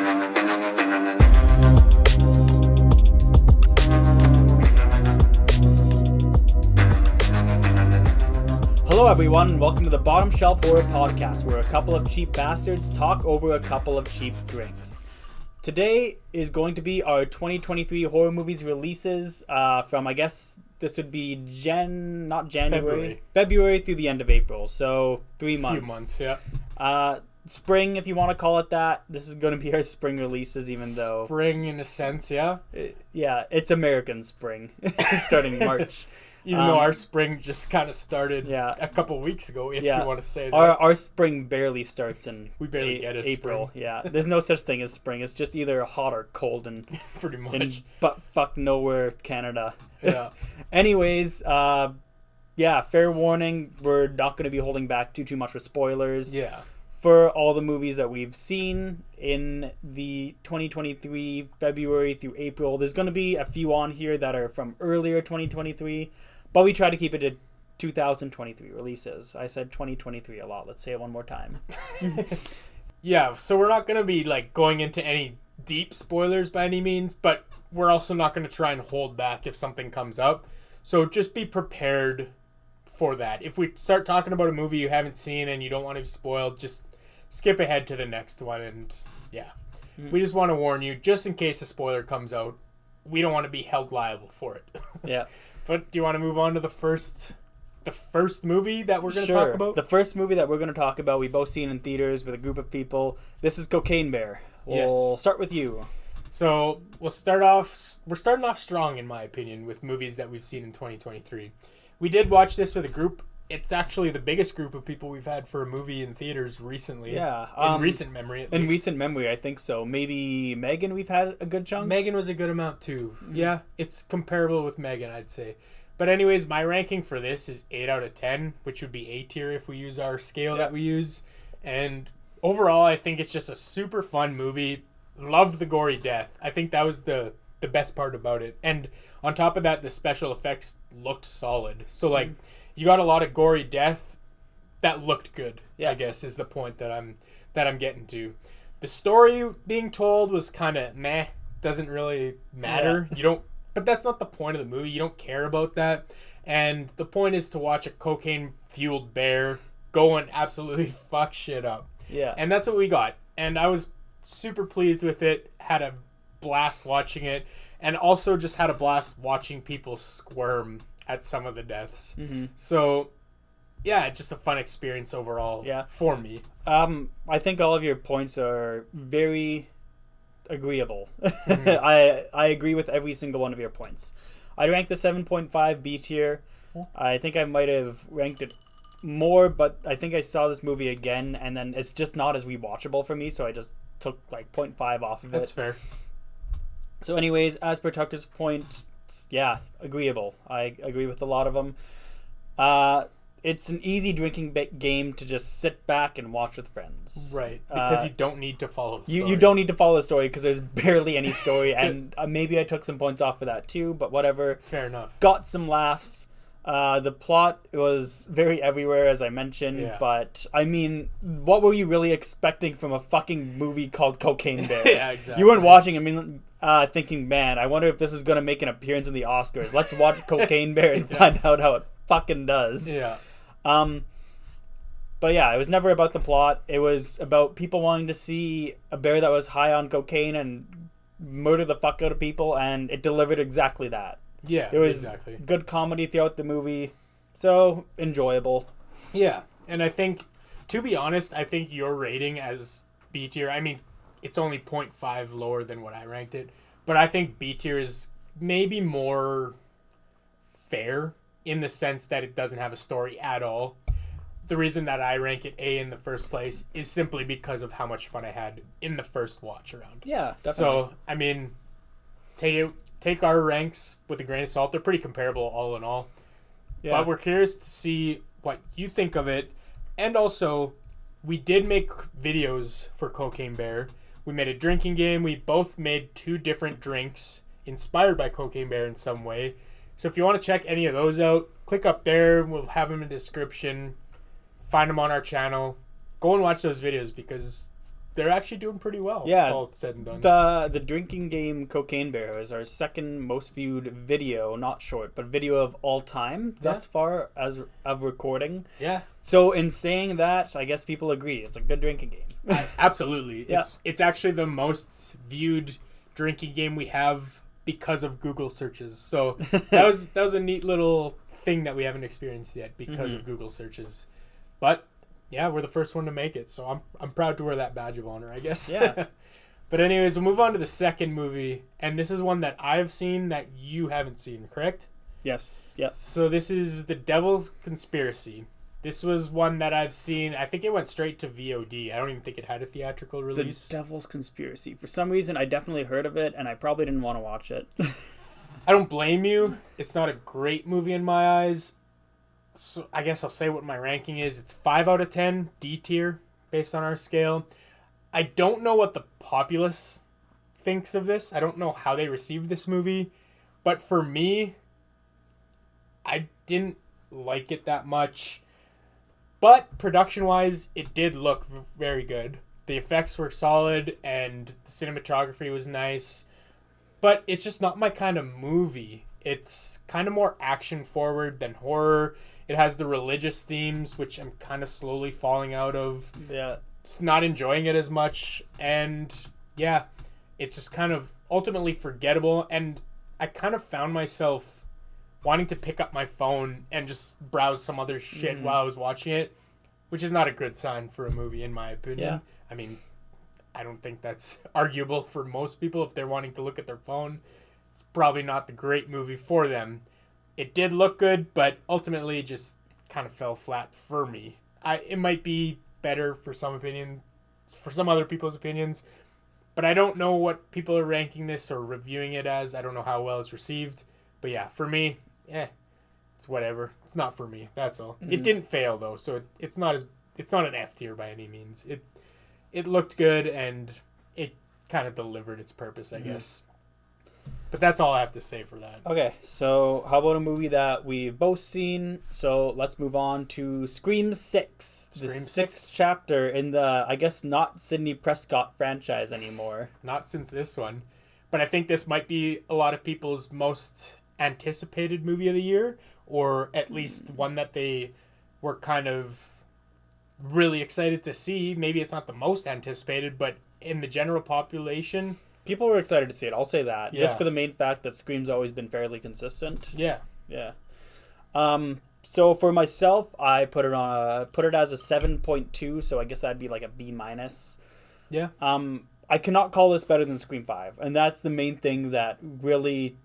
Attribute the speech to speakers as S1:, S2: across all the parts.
S1: Hello everyone, welcome to the Bottom Shelf Horror Podcast, where a couple of cheap bastards talk over a couple of cheap drinks. Today is going to be our 2023 horror movies releases from, I guess, this would be February through the end of April, so 3 months.
S2: A few months, yeah.
S1: Spring, if you want to call it that. This is going to be our spring releases, even though...
S2: Spring, in a sense, yeah.
S1: Yeah, it's American spring, starting March.
S2: Even though our spring just kind of started a couple weeks ago, if you want to say that.
S1: Our spring barely starts in
S2: get a
S1: April.
S2: Spring.
S1: Yeah, there's no such thing as spring. It's just either hot or cold and
S2: pretty much
S1: in butt-fuck nowhere, Canada.
S2: Yeah.
S1: Anyways, fair warning, we're not going to be holding back too much with spoilers.
S2: Yeah.
S1: For all the movies that we've seen in the 2023 February through April, there's going to be a few on here that are from earlier 2023, but we try to keep it to 2023 releases. I said 2023 a lot. Let's say it one more time.
S2: Yeah, so we're not going to be going into any deep spoilers by any means, but we're also not going to try and hold back if something comes up. So just be prepared for that. If we start talking about a movie you haven't seen and you don't want to be spoiled, just skip ahead to the next one. And we just want to warn you, just in case a spoiler comes out, we don't want to be held liable for it.
S1: Yeah.
S2: But do you want to move on to the first movie that we're going to talk about?
S1: The first movie that we're going to talk about, we both seen in theaters with a group of people. This is Cocaine Bear. We'll start with you.
S2: So we're starting off strong, in my opinion, with movies that we've seen in 2023. We did watch this with a group. It's actually the biggest group of people we've had for a movie in theaters recently.
S1: Yeah.
S2: In recent memory, at least.
S1: In recent memory, I think so. Maybe Megan we've had a good chunk?
S2: Megan was a good amount, too. Mm-hmm. Yeah, it's comparable with Megan, I'd say. But anyways, my ranking for this is 8 out of 10, which would be A tier if we use our scale that we use. And overall, I think it's just a super fun movie. Loved the gory death. I think that was the best part about it. And on top of that, the special effects looked solid. So, you got a lot of gory death that looked good, I guess, is the point that I'm getting to. The story being told was kind of meh. Doesn't really matter. Yeah. But that's not the point of the movie. You don't care about that. And the point is to watch a cocaine-fueled bear go and absolutely fuck shit up.
S1: Yeah.
S2: And that's what we got. And I was super pleased with it. Had a blast watching it. And also just had a blast watching people squirm at some of the deaths. Mm-hmm. So, yeah, just a fun experience overall for me.
S1: I think all of your points are very agreeable. Mm-hmm. I agree with every single one of your points. I ranked the 7.5 B tier. I think I might have ranked it more, but I think I saw this movie again, and then it's just not as rewatchable for me, so I just took 0.5 off of it.
S2: That's fair.
S1: So anyways, as per Tucker's point, agreeable. I agree with a lot of them. It's an easy drinking game to just sit back and watch with friends.
S2: Right, because you don't need to follow the story.
S1: You don't need to follow the story because there's barely any story, and maybe I took some points off for that too, but whatever.
S2: Fair enough.
S1: Got some laughs. The plot was very everywhere, as I mentioned, but I mean, what were you really expecting from a fucking movie called Cocaine Bear?
S2: Yeah, exactly.
S1: You weren't watching, thinking, man, I wonder if this is going to make an appearance in the Oscars. Let's watch Cocaine Bear and find out how it fucking does.
S2: Yeah.
S1: But yeah, it was never about the plot. It was about people wanting to see a bear that was high on cocaine and murder the fuck out of people, and it delivered exactly that.
S2: Yeah,
S1: there was good comedy throughout the movie, so enjoyable.
S2: Yeah, and I think, to be honest, I think your rating as B tier, I mean, it's only 0.5 lower than what I ranked it, but I think B tier is maybe more fair in the sense that it doesn't have a story at all. The reason that I rank it A in the first place is simply because of how much fun I had in the first watch around.
S1: Yeah, definitely.
S2: So, I mean, take our ranks with a grain of salt. They're pretty comparable all in all. Yeah. But we're curious to see what you think of it. And also, we did make videos for Cocaine Bear. We made a drinking game. We both made 2 different drinks inspired by Cocaine Bear in some way. So if you want to check any of those out, click up there. We'll have them in the description. Find them on our channel. Go and watch those videos because they're actually doing pretty well.
S1: Yeah,
S2: all said and done.
S1: The drinking game Cocaine Bear is our second most viewed video, not short, but video of all time thus far as of recording.
S2: Yeah.
S1: So in saying that, I guess people agree it's a good drinking game.
S2: Absolutely.
S1: Yeah.
S2: It's actually the most viewed drinking game we have because of Google searches. So that was a neat little thing that we haven't experienced yet because of Google searches. But yeah, we're the first one to make it, so I'm proud to wear that badge of honor, I guess.
S1: Yeah.
S2: But anyways, we'll move on to the second movie, and this is one that I've seen that you haven't seen, correct?
S1: Yes. Yes.
S2: So this is The Devil's Conspiracy. This was one that I've seen. I think it went straight to VOD. I don't even think it had a theatrical release.
S1: The Devil's Conspiracy. For some reason, I definitely heard of it, and I probably didn't want to watch it.
S2: I don't blame you. It's not a great movie in my eyes. So I guess I'll say what my ranking is. It's 5 out of 10, D tier, based on our scale. I don't know what the populace thinks of this. I don't know how they received this movie. But for me, I didn't like it that much. But production-wise, it did look very good. The effects were solid, and the cinematography was nice. But it's just not my kind of movie. It's kind of more action-forward than horror. It has the religious themes, which I'm kind of slowly falling out of.
S1: Yeah.
S2: It's not enjoying it as much. And, yeah, it's just kind of ultimately forgettable. And I kind of found myself wanting to pick up my phone and just browse some other shit while I was watching it, which is not a good sign for a movie, in my opinion.
S1: Yeah.
S2: I mean, I don't think that's arguable for most people if they're wanting to look at their phone. It's probably not the great movie for them. It did look good, but ultimately just kind of fell flat for me. It might be better for some opinion, for some other people's opinions, but I don't know what people are ranking this or reviewing it as. I don't know how well it's received. But yeah, for me, it's whatever. It's not for me. That's all. It didn't fail though, so it's not an F tier by any means. It looked good and it kind of delivered its purpose, I guess. But that's all I have to say for that.
S1: Okay, so how about a movie that we've both seen? So let's move on to Scream 6. The sixth chapter in the, I guess, not Sidney Prescott franchise anymore.
S2: Not since this one. But I think this might be a lot of people's most anticipated movie of the year, or at least one that they were kind of really excited to see. Maybe it's not the most anticipated, but in the general population,
S1: people were excited to see it. I'll say that. Just for the main fact that Scream's always been fairly consistent. Yeah. Yeah. So for myself, I put it as a 7.2, so I guess that'd be like a B-.
S2: Yeah.
S1: I cannot call this better than Scream 5, and that's the main thing that really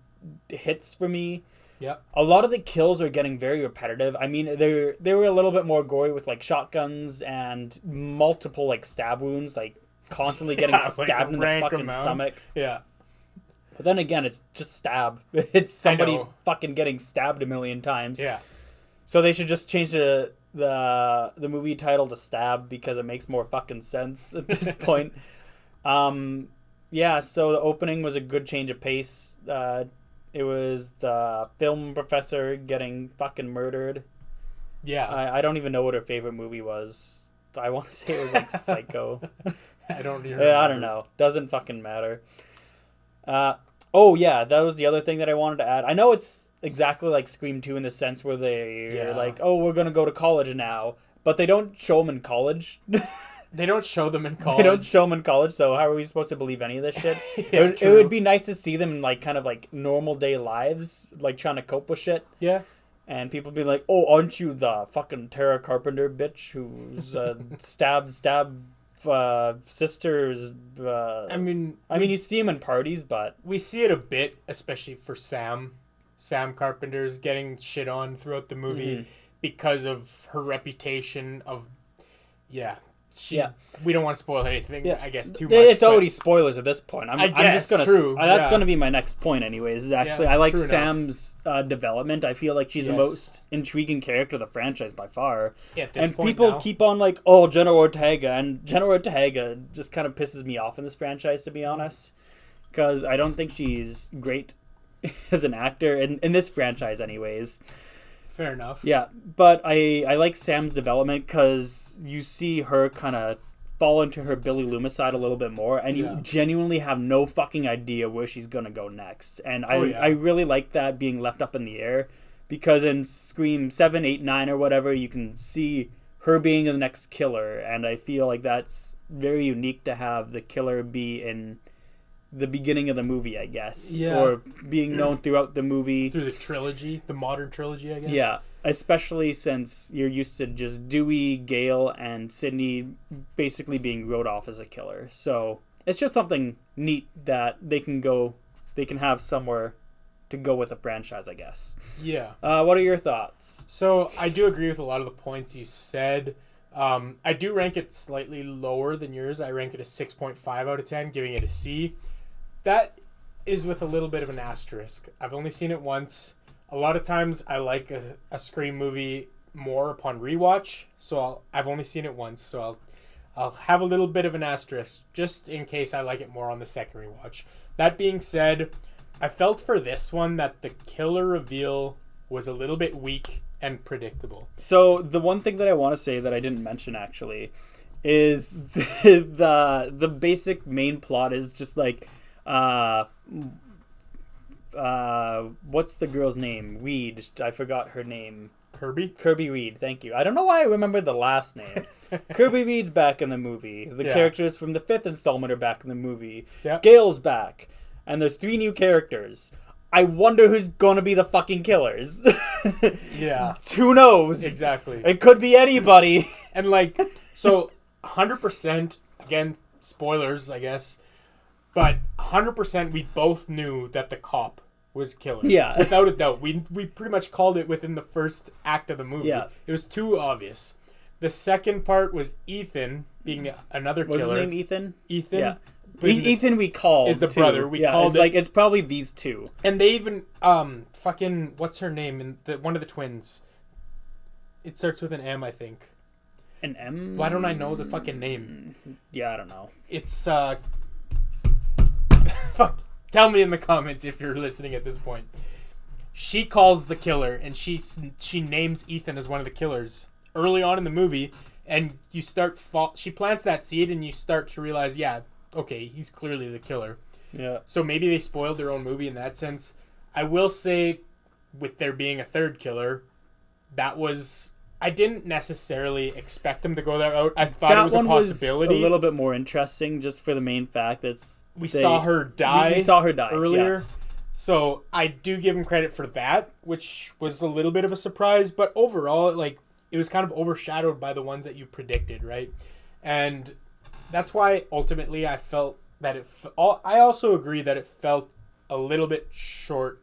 S1: hits for me.
S2: Yeah.
S1: A lot of the kills are getting very repetitive. I mean, they were a little bit more gory with like shotguns and multiple like stab wounds, like constantly getting stabbed in the fucking stomach.
S2: Yeah.
S1: But then again, it's just stab. It's somebody fucking getting stabbed a million times.
S2: Yeah.
S1: So they should just change the movie title to Stab because it makes more fucking sense at this point. Yeah, so the opening was a good change of pace. It was the film professor getting fucking murdered.
S2: Yeah.
S1: I don't even know what her favorite movie was. I want to say it was like Psycho.
S2: I don't even
S1: remember. I don't know. Doesn't fucking matter. Oh, yeah, that was the other thing that I wanted to add. I know it's exactly like Scream 2 in the sense where they're like, oh, we're going to go to college now. But they don't show them in college.
S2: They don't show them in college.
S1: They don't show them in college, so how are we supposed to believe any of this shit? It would be nice to see them in like kind of like normal day lives, like trying to cope with shit.
S2: Yeah.
S1: And people be like, oh, aren't you the fucking Tara Carpenter bitch who's stabbed sisters? I mean, you see him in parties, but
S2: we see it a bit, especially for Sam Carpenter's getting shit on throughout the movie because of her reputation of, we don't want to spoil anything, I guess, too much. It's
S1: already spoilers at this point. I'm just gonna.
S2: True.
S1: That's gonna be my next point, anyways. Is actually I like Sam's development. I feel like she's the most intriguing character of the franchise by far.
S2: Yeah, at this
S1: and
S2: point
S1: people
S2: now.
S1: keep on like, oh, Jenna Ortega, and Jenna Ortega just kind of pisses me off in this franchise, to be honest, because I don't think she's great as an actor in this franchise, anyways.
S2: Fair enough.
S1: Yeah, but I like Sam's development because you see her kind of fall into her Billy Loomis side a little bit more, and you genuinely have no fucking idea where she's gonna go next. And I really like that being left up in the air, because in Scream 7, 8, 9 or whatever, you can see her being the next killer, and I feel like that's very unique to have the killer be in the beginning of the movie, I guess, or being known throughout the movie,
S2: through the trilogy, the modern trilogy, I guess.
S1: Yeah, especially since you're used to just Dewey, Gale, and Sidney basically being wrote off as a killer. So it's just something neat that they can have somewhere to go with the franchise, I guess.
S2: Yeah.
S1: What are your thoughts?
S2: So I do agree with a lot of the points you said. I do rank it slightly lower than yours. I rank it a 6.5 out of 10, giving it a C. That is with a little bit of an asterisk. I've only seen it once. A lot of times I like a Scream movie more upon rewatch, so I've only seen it once, so I'll have a little bit of an asterisk just in case I like it more on the second rewatch. That being said, I felt for this one that the killer reveal was a little bit weak and predictable.
S1: So the one thing that I want to say that I didn't mention actually is the basic main plot is just like what's the girl's name? Weed. I forgot her name. Kirby Reed. Thank you. I don't know why I remember the last name. Kirby Reed's back in the movie. The characters from the 5th installment are back in the movie.
S2: Yeah.
S1: Gale's back. And there's 3 new characters. I wonder who's gonna be the fucking killers.
S2: Yeah.
S1: Who knows?
S2: Exactly.
S1: It could be anybody.
S2: And like, so 100%, again, spoilers, I guess, but 100% we both knew that the cop was killer.
S1: Yeah.
S2: Without a doubt. We pretty much called it within the first act of the movie.
S1: Yeah.
S2: It was too obvious. The second part was Ethan being another killer.
S1: Was his name Ethan?
S2: Ethan?
S1: Yeah. Ethan we called
S2: is the
S1: too.
S2: brother. We called it.
S1: Like, it's probably these two.
S2: And they even fucking what's her name in one of the twins? It starts with an M, I think.
S1: An M?
S2: Why don't I know the fucking name?
S1: Yeah, I don't know.
S2: It's fuck. Tell me in the comments if you're listening at this point. She calls the killer, and she names Ethan as one of the killers early on in the movie, and you start she plants that seed, and you start to realize, yeah, okay, he's clearly the killer.
S1: Yeah.
S2: So maybe they spoiled their own movie in that sense. I will say, with there being a third killer, I didn't necessarily expect them to go that route. I thought it was a possibility.
S1: Was a little bit more interesting, just for the main fact that
S2: we saw her die.
S1: We saw her die
S2: earlier.
S1: Yeah.
S2: So I do give him credit for that, which was a little bit of a surprise. But overall, like, it was kind of overshadowed by the ones that you predicted, right? And that's why ultimately I felt that I also agree that it felt a little bit short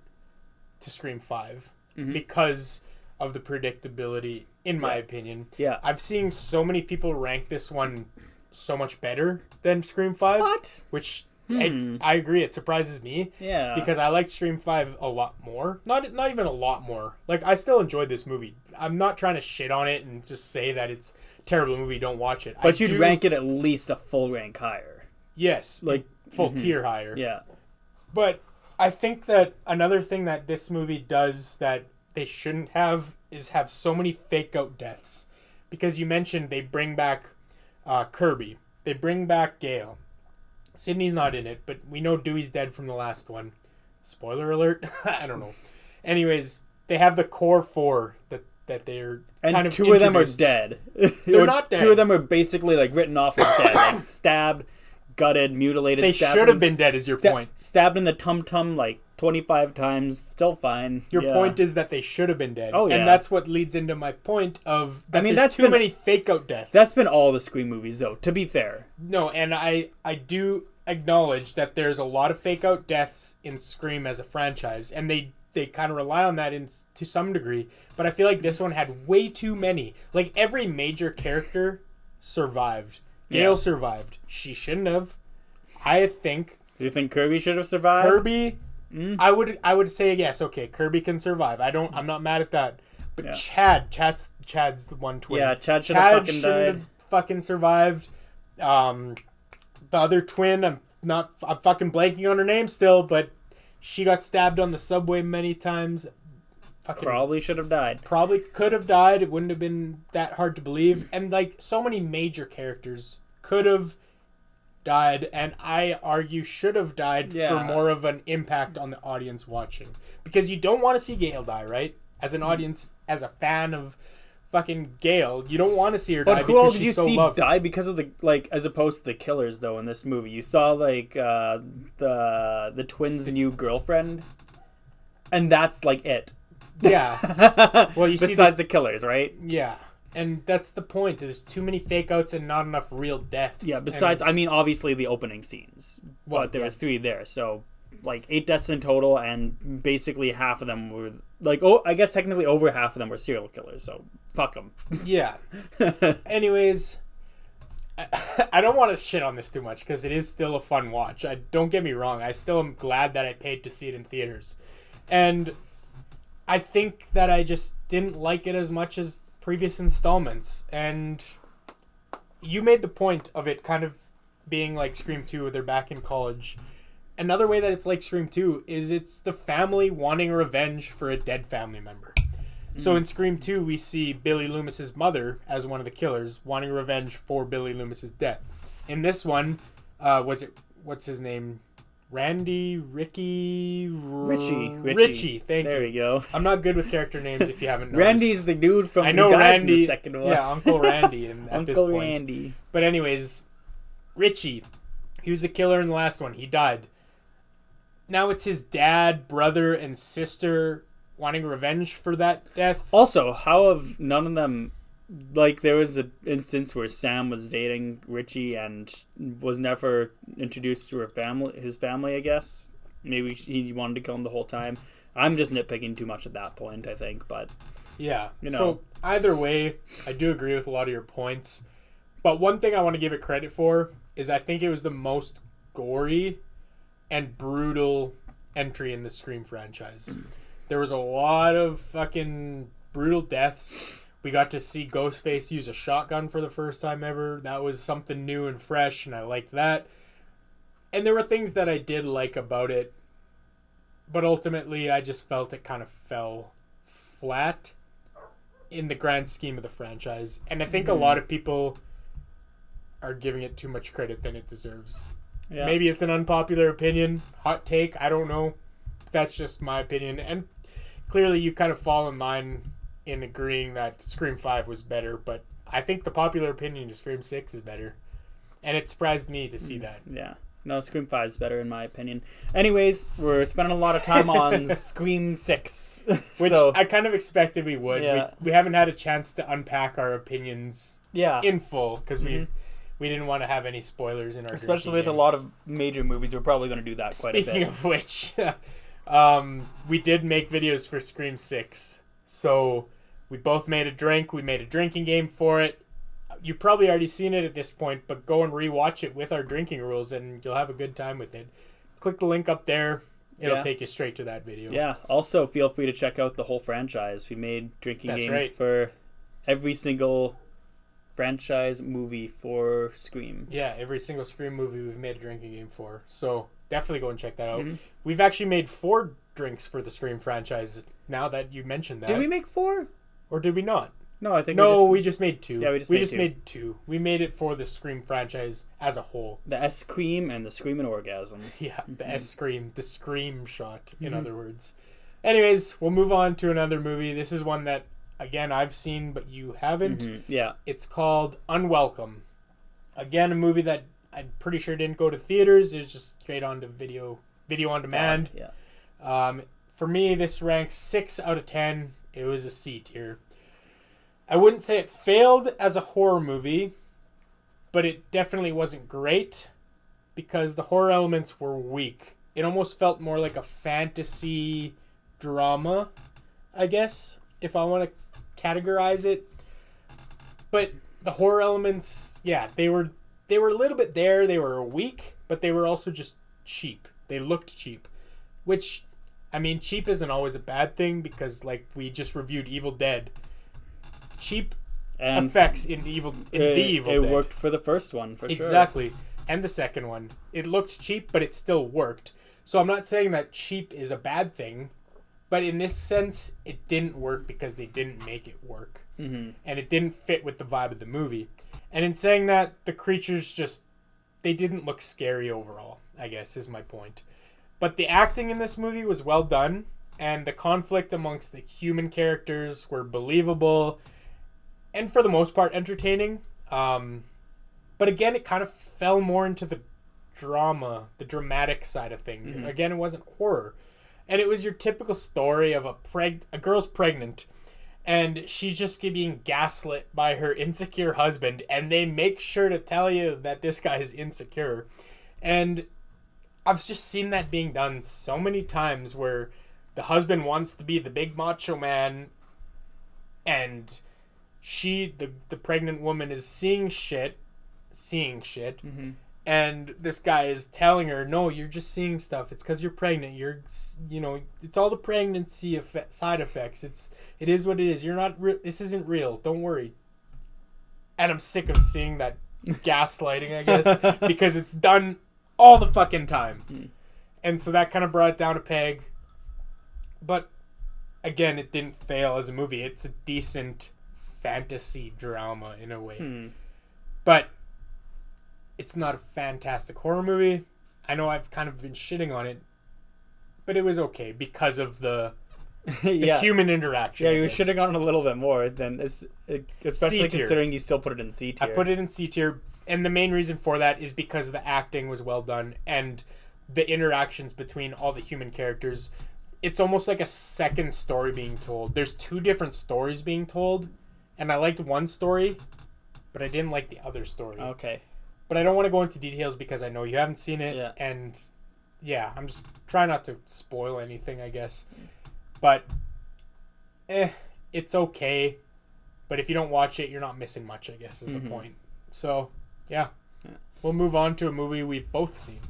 S2: to Scream 5 because of the predictability, in my opinion.
S1: Yeah.
S2: I've seen so many people rank this one so much better than Scream 5.
S1: What?
S2: Which I agree, it surprises me.
S1: Yeah.
S2: Because I like Scream 5 a lot more. Not even a lot more. Like, I still enjoyed this movie. I'm not trying to shit on it and just say that it's a terrible movie, don't watch it.
S1: But you'd rank it at least a full rank higher.
S2: Yes.
S1: Like
S2: full tier higher.
S1: Yeah.
S2: But I think that another thing that this movie does that they shouldn't have is have so many fake out deaths. Because you mentioned they bring back Kirby. They bring back Gale. Sidney's not in it, but we know Dewey's dead from the last one. Spoiler alert? I don't know. Anyways, they have the core 4 that they're kind of
S1: two of them are dead.
S2: They're not dead.
S1: 2 of them are basically like written off as dead. Like stabbed, gutted, mutilated.
S2: They should have been dead is your point.
S1: Stabbed in the tum-tum like 25 times, still fine.
S2: Your point is that they should have been dead.
S1: Oh, yeah.
S2: And that's what leads into my point of that
S1: that's
S2: too many fake out deaths.
S1: That's been all the Scream movies, though, to be fair.
S2: No, and I do acknowledge that there's a lot of fake out deaths in Scream as a franchise, and they kind of rely on that to some degree, but I feel like this one had way too many. Like, every major character survived. Gale survived. She shouldn't have. I think.
S1: Do you think Kirby should have survived?
S2: Kirby, I would say yes. Okay, Kirby can survive. I'm not mad at that. But Chad's the one twin.
S1: Yeah, Chad should have fucking died.
S2: Fucking survived. The other twin, I'm fucking blanking on her name still, but she got stabbed on the subway many times.
S1: Probably should have died.
S2: Probably could have died. It wouldn't have been that hard to believe. And like so many major characters could have died, and I argue should have died for more of an impact on the audience watching. Because you don't want to see Gale die, right? As an audience, as a fan of fucking Gale, you don't want to see her die because she's so loved.
S1: Die because of the, like, as opposed to the killers, though, in this movie? You saw, like, the twins' new girlfriend, and that's, like, it.
S2: Yeah. Well, you see
S1: besides the killers, right?
S2: Yeah. And that's the point. There's too many fake outs and not enough real deaths.
S1: Yeah, besides, I mean, obviously the opening scenes. But there was 3 there, so, like, 8 deaths in total, and basically half of them were, like, I guess technically over half of them were serial killers, so fuck them.
S2: Yeah. Anyways, I don't want to shit on this too much, because it is still a fun watch. Don't get me wrong. I still am glad that I paid to see it in theaters. And I think that I just didn't like it as much as previous installments, and you made the point of it kind of being like Scream 2 where they're back in college. Another way that it's like Scream 2 is it's the family wanting revenge for a dead family member. So in Scream 2 we see Billy Loomis's mother as one of the killers wanting revenge for Billy Loomis's death. In this one, what's his name? Richie. Thank you.
S1: There you go.
S2: I'm not good with character names if you haven't noticed.
S1: Randy's the dude from
S2: I know Randy.
S1: The second one.
S2: Yeah, Uncle Randy at this point.
S1: Randy.
S2: But anyways, Richie, he was the killer in the last one. He died. Now it's his dad, brother, and sister wanting revenge for that death.
S1: Also, how have none of them... Like, there was an instance where Sam was dating Richie and was never introduced to his family, I guess. Maybe he wanted to kill him the whole time. I'm just nitpicking too much at that point, I think, but...
S2: Yeah,
S1: you know.
S2: So either way, I do agree with a lot of your points. But one thing I want to give it credit for is I think it was the most gory and brutal entry in the Scream franchise. There was a lot of fucking brutal deaths. We got to see Ghostface use a shotgun for the first time ever. That was something new and fresh, and I liked that. And there were things that I did like about it, but ultimately I just felt it kind of fell flat in the grand scheme of the franchise. And I think a lot of people are giving it too much credit than it deserves. Yeah. Maybe it's an unpopular opinion, hot take, I don't know. That's just my opinion. And clearly you kind of fall in line in agreeing that Scream 5 was better, but I think the popular opinion is Scream 6 is better. And it surprised me to see that.
S1: Yeah. No, Scream 5 is better in my opinion. Anyways, we're spending a lot of time on Scream 6.
S2: Which I kind of expected we would. Yeah. We haven't had a chance to unpack our opinions in full, because we didn't want to have any spoilers in our
S1: especially with a lot of major movies. We're probably going to do that quite a bit.
S2: Speaking of which, we did make videos for Scream 6. So we both made a drink. We made a drinking game for it. You've probably already seen it at this point, but go and rewatch it with our drinking rules and you'll have a good time with it. Click the link up there. It'll take you straight to that video.
S1: Yeah. Also, feel free to check out the whole franchise. We made drinking games for every single franchise movie for Scream.
S2: Yeah, every single Scream movie we've made a drinking game for. So definitely go and check that out. We've actually made 4 drinks for the Scream franchise now that you mentioned that.
S1: Did we make 4?
S2: Or did we not?
S1: No, I think
S2: we just made 2. Yeah, we just made 2. We made it for the Scream franchise as a whole.
S1: The S-Cream and the Scream and Orgasm.
S2: Yeah, the S-Scream. The Scream shot, in other words. Anyways, we'll move on to another movie. This is one that, again, I've seen, but you haven't.
S1: Yeah.
S2: It's called Unwelcome. Again, a movie that I'm pretty sure didn't go to theaters. It was just straight on to video on demand.
S1: Yeah.
S2: For me, this ranks 6 out of 10. It was a C tier. I wouldn't say it failed as a horror movie, but it definitely wasn't great because the horror elements were weak. It almost felt more like a fantasy drama, I guess, if I want to categorize it. But the horror elements, they were a little bit there. They were weak, but they were also just cheap. They looked cheap, which, I mean, cheap isn't always a bad thing because, like, we just reviewed Evil Dead. Cheap effects in the Evil Dead.
S1: It worked for the first one, for sure.
S2: Exactly. And the second one. It looked cheap, but it still worked. So I'm not saying that cheap is a bad thing, but in this sense, it didn't work because they didn't make it work. And it didn't fit with the vibe of the movie. And in saying that, the creatures just, they didn't look scary overall, I guess, is my point. But the acting in this movie was well done, and the conflict amongst the human characters were believable, and for the most part, entertaining. But again, it kind of fell more into the drama, the dramatic side of things. Mm-hmm. Again, it wasn't horror. And it was your typical story of a girl's pregnant, and she's just being gaslit by her insecure husband, and they make sure to tell you that this guy is insecure. And I've just seen that being done so many times where the husband wants to be the big macho man, and the pregnant woman is seeing shit, mm-hmm. And this guy is telling her, no, you're just seeing stuff. It's because you're pregnant. It's all the pregnancy side effects. It is what it is. You're not this isn't real. Don't worry. And I'm sick of seeing that gaslighting, I guess, because it's done all the fucking time. Mm. And so that kind of brought it down a peg. But again, it didn't fail as a movie. It's a decent fantasy drama in a way. Mm. But it's not a fantastic horror movie. I know I've kind of been shitting on it, but it was okay because of the human interaction.
S1: Yeah, you were shitting on it a little bit more than especially considering you still put it in C tier.
S2: I put it in C tier, and the main reason for that is because the acting was well done and the interactions between all the human characters. It's almost like a second story being told. There's two different stories being told, and I liked one story, but I didn't like the other story.
S1: Okay.
S2: But I don't want to go into details because I know you haven't seen it. Yeah. And I'm just trying not to spoil anything, I guess. But it's okay. But if you don't watch it, you're not missing much, I guess, is the point. So, yeah. We'll move on to a movie we've both seen.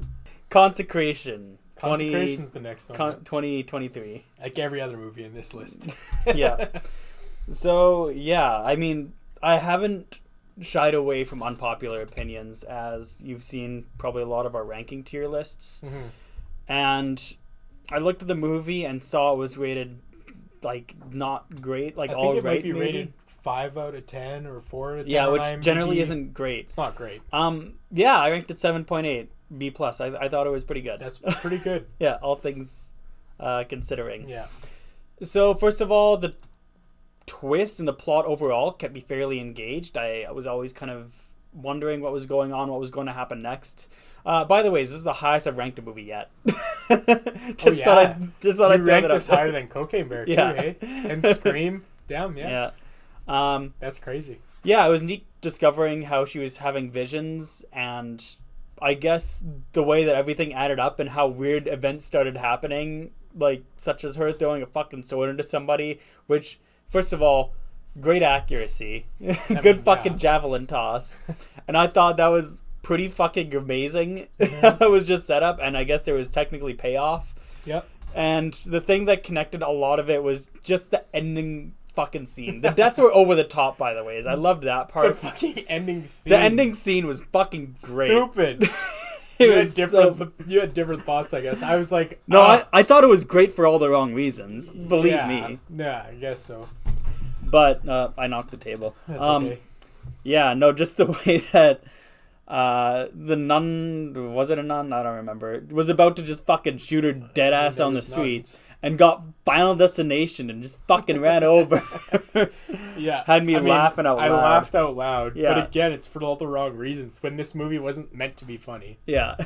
S1: Consecration.
S2: Consecration's the next one.
S1: 2023.
S2: Like every other movie in this list.
S1: Yeah. So, yeah. I mean, I haven't shied away from unpopular opinions, as you've seen probably a lot of our ranking tier lists. Mm-hmm. And I looked at the movie and saw it was rated like not great, like all right. I think it might be rated
S2: 5 out of 10 or 4 out of 10.
S1: Yeah, which generally isn't great.
S2: It's not great.
S1: Yeah, I ranked it 7.8 B+. I thought it was pretty good.
S2: That's pretty good.
S1: Yeah, all things considering.
S2: Yeah.
S1: So first of all, the twist and the plot overall kept me fairly engaged. I was always kind of wondering what was going on, what was going to happen next. By the way, this is the highest I've ranked a movie yet. Just thought I'd
S2: rank this higher than Cocaine Bear, too, eh? And Scream. Damn, yeah.
S1: Yeah.
S2: That's crazy.
S1: Yeah, it was neat discovering how she was having visions, and I guess the way that everything added up and how weird events started happening, like such as her throwing a fucking sword into somebody, which, first of all, great accuracy. Good fucking javelin toss. And I thought that was pretty fucking amazing. Mm-hmm. It was just set up, and I guess there was technically payoff.
S2: Yep.
S1: And the thing that connected a lot of it was just the ending fucking scene. The deaths were over the top, by the way. I loved that part.
S2: The fucking ending scene.
S1: The ending scene was fucking great.
S2: Stupid. You had different thoughts, I guess. I was like...
S1: No, I thought it was great for all the wrong reasons. Believe me.
S2: Yeah, I guess so.
S1: But I knocked the table.
S2: That's okay.
S1: Yeah, no, just the way that the nun... Was it a nun? I don't remember. Was about to just fucking shoot her dead ass on the street and got Final Destination and just fucking ran over.
S2: Yeah.
S1: Had me laughing out loud.
S2: I laughed out loud.
S1: Yeah.
S2: But again, it's for all the wrong reasons when this movie wasn't meant to be funny.
S1: Yeah.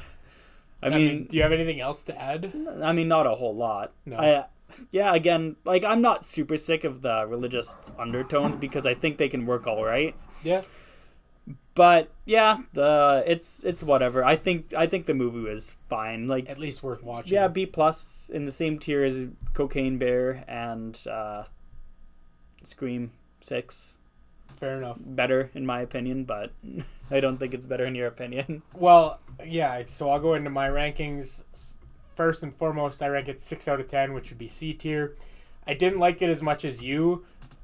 S1: I mean,
S2: do you have anything else to add?
S1: I mean, not a whole lot.
S2: No.
S1: Yeah, again, like, I'm not super sick of the religious undertones because I think they can work all right.
S2: Yeah.
S1: But yeah, it's whatever. I think the movie was fine. Like,
S2: at least worth watching.
S1: Yeah, B+ in the same tier as Cocaine Bear and Scream 6.
S2: Fair enough.
S1: Better in my opinion, but I don't think it's better in your opinion.
S2: Well, yeah. So I'll go into my rankings. First and foremost, I rank it 6 out of 10, which would be C tier. I didn't like it as much as you,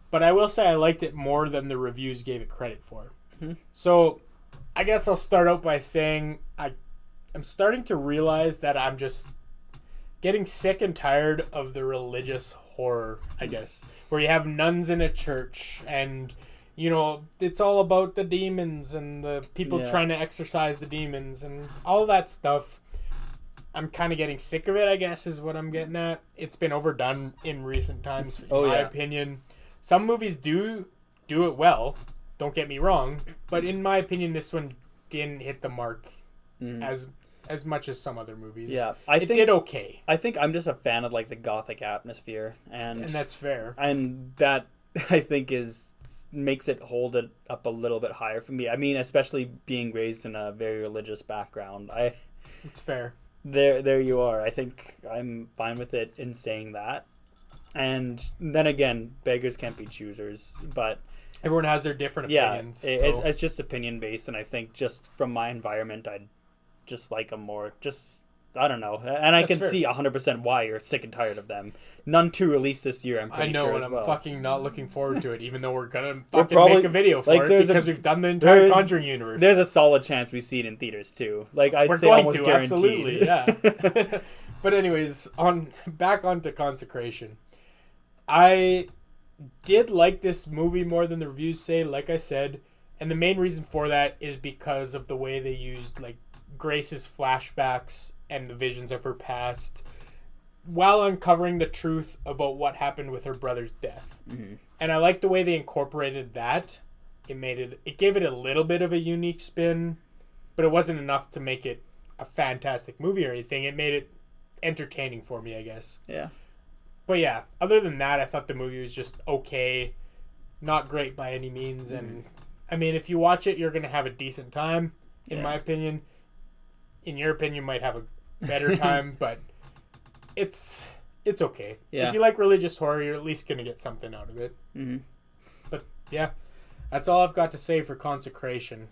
S2: but I will say I liked it more than the reviews gave it credit for. Mm-hmm. So I guess I'll start out by saying I'm starting to realize that I'm just getting sick and tired of the religious horror, I guess, where you have nuns in a church and it's all about the demons and the people trying to exorcise the demons and all that stuff. I'm kind of getting sick of it, I guess, is what I'm getting at. It's been overdone in recent times, in my opinion. Some movies do it well, don't get me wrong, but in my opinion, this one didn't hit the mark as much as some other movies.
S1: Yeah,
S2: it did okay.
S1: I think I'm just a fan of like the gothic atmosphere, and
S2: that's fair.
S1: And that I think makes it hold it up a little bit higher for me. I mean, especially being raised in a very religious background.
S2: It's fair.
S1: There you are. I think I'm fine with it in saying that. And then again, beggars can't be choosers, but
S2: everyone has their different opinions.
S1: Yeah, it's just opinion based, and I think just from my environment, I'd just like them more. I don't know, and I can see 100% why you're sick and tired of them. None to release this year, I'm pretty sure. I know,
S2: and I'm fucking not looking forward to it, even though we're gonna make a video for it because we've done the entire Conjuring universe.
S1: There's a solid chance we see it in theaters too. Like I'd say almost guaranteed.
S2: Absolutely, yeah. But anyways, back onto Consecration. I did like this movie more than the reviews say, like I said, and the main reason for that is because of the way they used like Grace's flashbacks and the visions of her past while uncovering the truth about what happened with her brother's death. Mm-hmm. And I like the way they incorporated that. It gave it a little bit of a unique spin, but it wasn't enough to make it a fantastic movie or anything. It made it entertaining for me, I guess.
S1: Yeah.
S2: But yeah, other than that, I thought the movie was just okay. Not great by any means. Mm-hmm. And I mean, if you watch it, you're going to have a decent time, in my opinion. In your opinion, you might have a better time, but it's okay. Yeah. If you like religious horror, you're at least going to get something out of it. Mm-hmm. But yeah, that's all I've got to say for Consecration.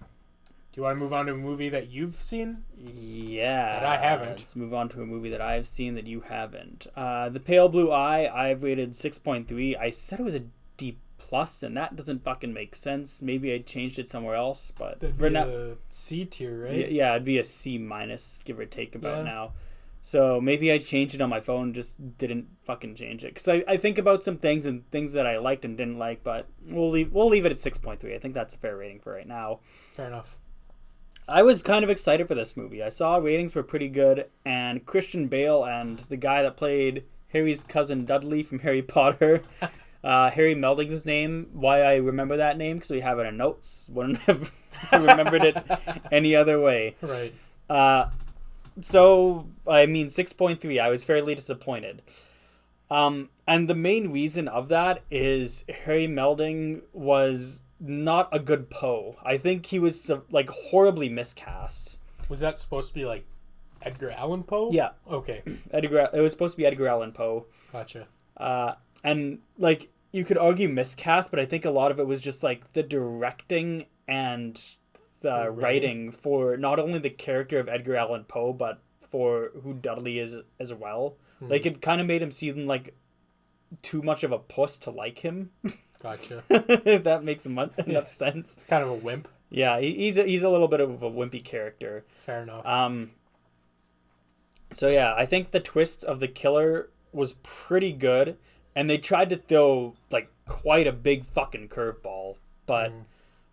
S2: Do you want to move on to a movie that you've seen?
S1: Yeah.
S2: That I haven't.
S1: Let's move on to a movie that I've seen that you haven't. The Pale Blue Eye, I've rated 6.3. I said it was a D+, and that doesn't fucking make sense. Maybe I changed it somewhere else, but...
S2: That'd be a C tier, right?
S1: Yeah, it'd be a C-, give or take about now. So maybe I changed it on my phone, just didn't fucking change it. Because I think about some things and things that I liked and didn't like, but we'll leave it at 6.3. I think that's a fair rating for right now.
S2: Fair enough.
S1: I was kind of excited for this movie. I saw ratings were pretty good, and Christian Bale and the guy that played Harry's cousin Dudley from Harry Potter, Harry Melding's his name. Why I remember that name, because we have it in notes. Wouldn't have remembered it any other way.
S2: Right.
S1: So, I mean, 6.3, I was fairly disappointed. And the main reason of that is Harry Melding was not a good Poe. I think he was like horribly miscast.
S2: Was that supposed to be like Edgar Allan Poe?
S1: Yeah.
S2: Okay.
S1: It was supposed to be Edgar Allan Poe.
S2: Gotcha.
S1: And like you could argue miscast, but I think a lot of it was just like the directing and the writing for not only the character of Edgar Allan Poe, but for who Dudley is as well. Mm-hmm. Like it kind of made him seem like too much of a puss to like him.
S2: Gotcha.
S1: If that makes enough sense.
S2: It's kind of a wimp.
S1: Yeah, he's a little bit of a wimpy character.
S2: Fair enough.
S1: So yeah, I think the twist of the killer was pretty good, and they tried to throw like quite a big fucking curveball, but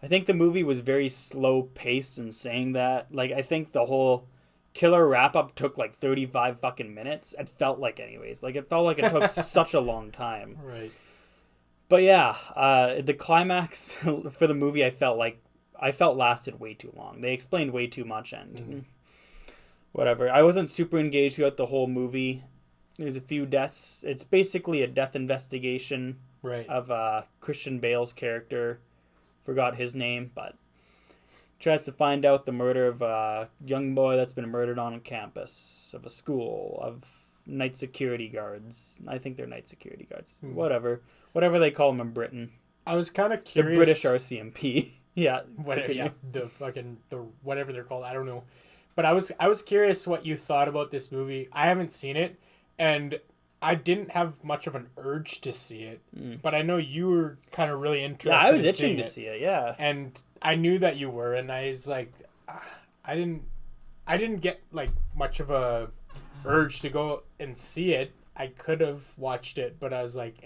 S1: I think the movie was very slow paced in saying that. Like I think the whole killer wrap up took like 35 fucking minutes. It felt like anyways. Like it felt like it took such a long time.
S2: Right.
S1: But yeah, the climax for the movie I felt lasted way too long. They explained way too much and whatever. I wasn't super engaged throughout the whole movie. There's a few deaths. It's basically a death investigation of Christian Bale's character. Forgot his name, but tries to find out the murder of a young boy that's been murdered on campus of a school of night security guards. I think they're night security guards. Whatever they call them in Britain.
S2: I was kind of curious.
S1: The British RCMP. Yeah.
S2: Whatever. Yeah. The whatever they're called. I don't know. But I was curious what you thought about this movie. I haven't seen it, and I didn't have much of an urge to see it. But I know you were kind of really interested.
S1: Yeah, I was itching to see it. Yeah.
S2: And I knew that you were, and I was like, I didn't get like much of a urge to go and see it. I could have watched it, but I was like,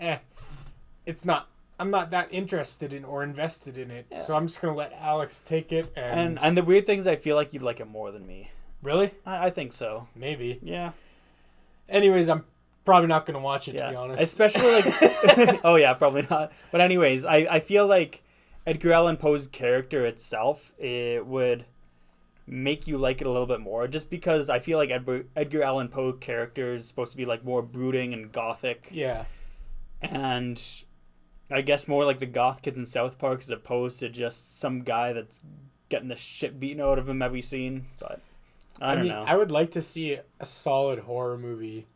S2: it's not I'm not that interested in or invested in it, so I'm just gonna let Alex take it.
S1: And the weird thing is, I feel like you'd like it more than me.
S2: Really?
S1: I think so.
S2: Maybe.
S1: Yeah.
S2: Anyways, I'm probably not gonna watch it, to be honest.
S1: Especially like, oh yeah, probably not. But anyways, I feel like Edgar Allan Poe's character itself, it would make you like it a little bit more, just because I feel like Edgar Allan Poe character is supposed to be like more brooding and gothic.
S2: Yeah.
S1: And I guess more like the goth kids in South Park as opposed to just some guy that's getting the shit beaten out of him every scene. But I don't know.
S2: I would like to see a solid horror movie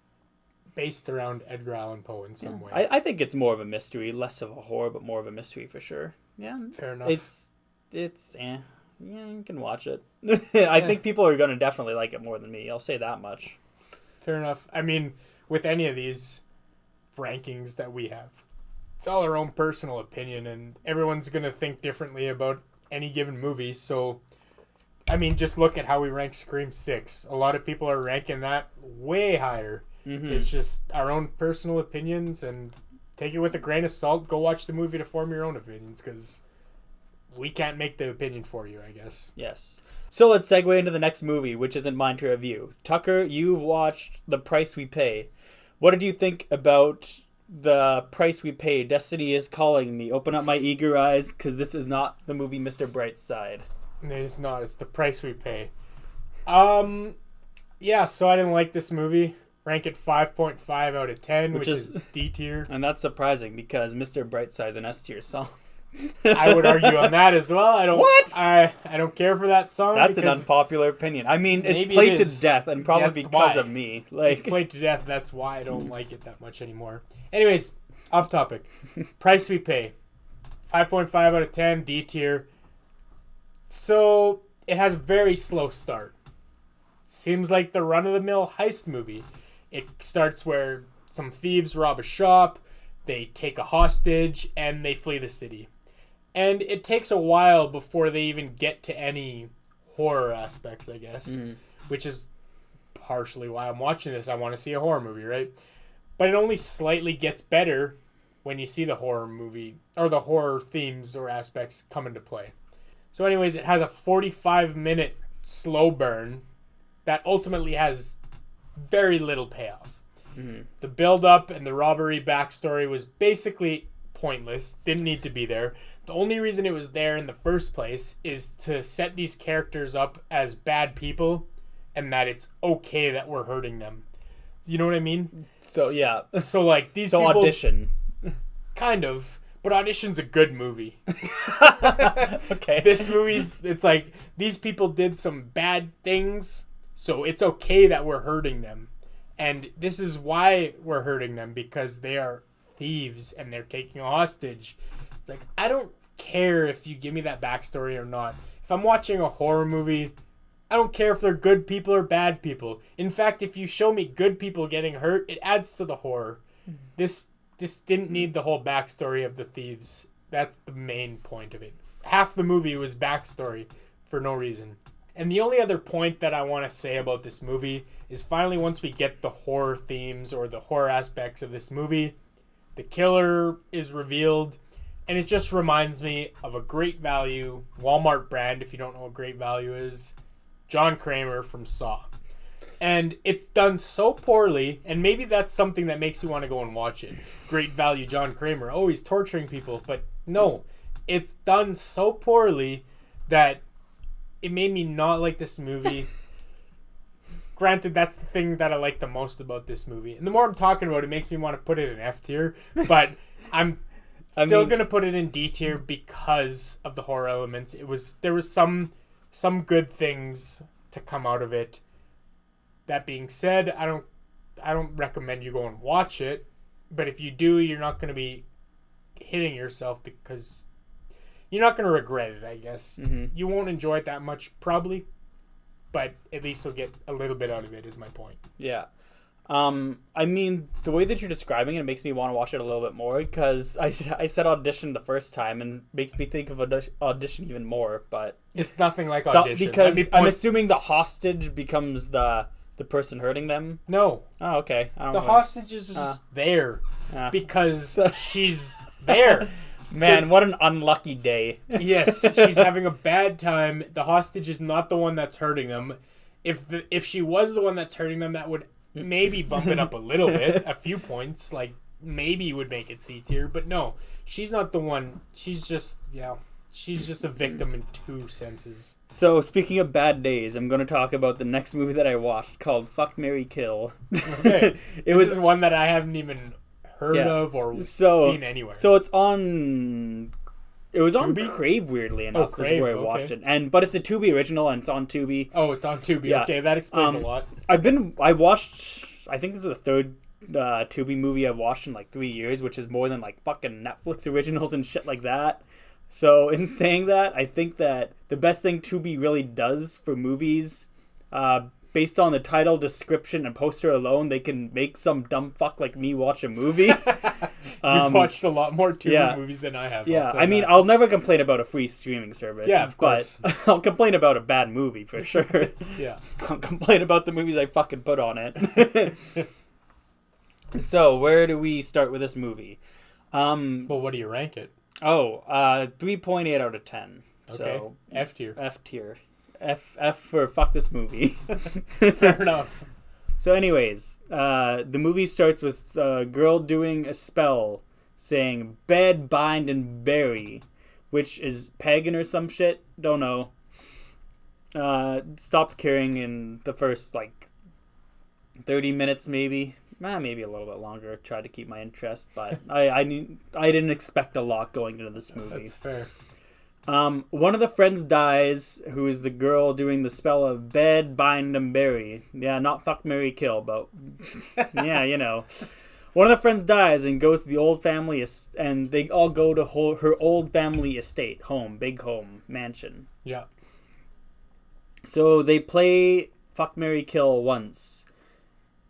S2: based around Edgar Allan Poe in some way.
S1: I think it's more of a mystery, less of a horror, but more of a mystery for sure. Yeah.
S2: Fair enough.
S1: It's yeah, you can watch it. I think people are going to definitely like it more than me. I'll say that much.
S2: Fair enough. I mean, with any of these rankings that we have, it's all our own personal opinion, and everyone's going to think differently about any given movie. So, I mean, just look at how we rank Scream 6. A lot of people are ranking that way higher. Mm-hmm. It's just our own personal opinions, and take it with a grain of salt. Go watch the movie to form your own opinions, because we can't make the opinion for you, I guess.
S1: Yes. So let's segue into the next movie, which isn't mine to review. Tucker, you watched The Price We Pay. What did you think about The Price We Pay? Destiny is calling me. Open up my eager eyes, because this is not the movie Mr. Brightside.
S2: It's not. It's The Price We Pay. Yeah, so I didn't like this movie. Rank it 5.5 out of 10, which is D tier.
S1: And that's surprising, because Mr. Brightside is an S tier song.
S2: I would argue on that as well. I don't care for that song.
S1: That's an unpopular opinion. I mean, it's played to death, and probably because of me.
S2: It's played to death. That's why I don't like it that much anymore. Anyways, off topic. Price We Pay. 5.5 out of 10, D tier. So it has a very slow start. Seems like the run-of-the-mill heist movie. It starts where some thieves rob a shop, they take a hostage, and they flee the city. And it takes a while before they even get to any horror aspects, I guess. Mm. Which is partially why I'm watching this. I want to see a horror movie, right? But it only slightly gets better when you see the horror movie, or the horror themes or aspects come into play. So anyways, it has a 45-minute slow burn that ultimately has very little payoff. Mm-hmm. The build-up and the robbery backstory was basically pointless. Didn't need to be there. The only reason it was there in the first place is to set these characters up as bad people, and that it's okay that we're hurting them. You know what I mean?
S1: So, yeah.
S2: So, like, these people...
S1: Audition.
S2: Kind of. But Audition's a good movie.
S1: Okay.
S2: This movie's... It's like, these people did some bad things, so it's okay that we're hurting them. And this is why we're hurting them, because they are thieves and they're taking a hostage. It's like, I don't care if you give me that backstory or not. If I'm watching a horror movie, I don't care if they're good people or bad people. In fact, if you show me good people getting hurt, it adds to the horror. This didn't need the whole backstory of the thieves. That's the main point of it. Half the movie was backstory for no reason. And the only other point that I want to say about this movie is finally once we get the horror themes or the horror aspects of this movie, the killer is revealed, and it just reminds me of a Great Value Walmart brand, if you don't know what Great Value is, John Kramer from Saw. And it's done so poorly, and maybe that's something that makes you want to go and watch it. Great Value John Kramer. Oh, he's torturing people. But no, it's done so poorly that it made me not like this movie. Granted, that's the thing that I like the most about this movie. And the more I'm talking about it, it makes me want to put it in F tier. But I'm still going to put it in D tier because of the horror elements. There was some good things to come out of it. That being said, I don't recommend you go and watch it. But if you do, you're not going to be hitting yourself because you're not going to regret it, I guess. Mm-hmm. You won't enjoy it that much, probably. But at least you'll get a little bit out of it, is my point.
S1: Yeah. I mean, the way that you're describing it makes me want to watch it a little bit more, because I said Audition the first time and makes me think of Audition even more, but...
S2: It's nothing like Audition.
S1: Because I'm assuming the hostage becomes the person hurting them?
S2: No.
S1: Oh, okay.
S2: The hostage is just there because she's there.
S1: Man, what an unlucky day.
S2: Yes, she's having a bad time. The hostage is not the one that's hurting them. If she was the one that's hurting them, that would maybe bump it up a little bit, a few points. Like, maybe would make it C tier. But no, she's not the one. She's just a victim in two senses.
S1: So, speaking of bad days, I'm going to talk about the next movie that I watched called Fuck, Marry, Kill.
S2: Okay. This is one that I haven't even heard of or seen anywhere.
S1: So it's on... It was on
S2: Tubi?
S1: Crave, weirdly enough,
S2: Crave,
S1: is where I watched it. But it's a Tubi original, and it's on Tubi.
S2: Oh, it's on Tubi.
S1: Yeah.
S2: Okay, that explains a lot.
S1: I watched... I think this is the third Tubi movie I've watched in like 3 years, which is more than like fucking Netflix originals and shit like that. So in saying that, I think that the best thing Tubi really does for movies, based on the title, description, and poster alone, they can make some dumb fuck like me watch a movie.
S2: You've watched a lot more Tubi movies than I have.
S1: Yeah, I mean, I'll never complain about a free streaming service.
S2: Yeah, of course.
S1: But I'll complain about a bad movie for sure.
S2: Yeah.
S1: I'll complain about the movies I fucking put on it. So, where do we start with this movie?
S2: Well, what do you rank it?
S1: 3.8 out of 10.
S2: Okay.
S1: So
S2: F tier.
S1: F tier. F for fuck this movie.
S2: Fair enough.
S1: So anyways, the movie starts with a girl doing a spell saying bed, bind, and bury, which is pagan or some shit. Don't know. Stopped caring in the first, 30 minutes maybe. Maybe a little bit longer. Tried to keep my interest, but I didn't expect a lot going into this movie.
S2: That's fair.
S1: One of the friends dies, who is the girl doing the spell of bed, bind, and bury. Yeah, not fuck, marry, kill, but yeah, you know. One of the friends dies and goes to the old family, and they all go to her old family estate, big home, mansion.
S2: Yeah.
S1: So they play fuck, marry, kill once.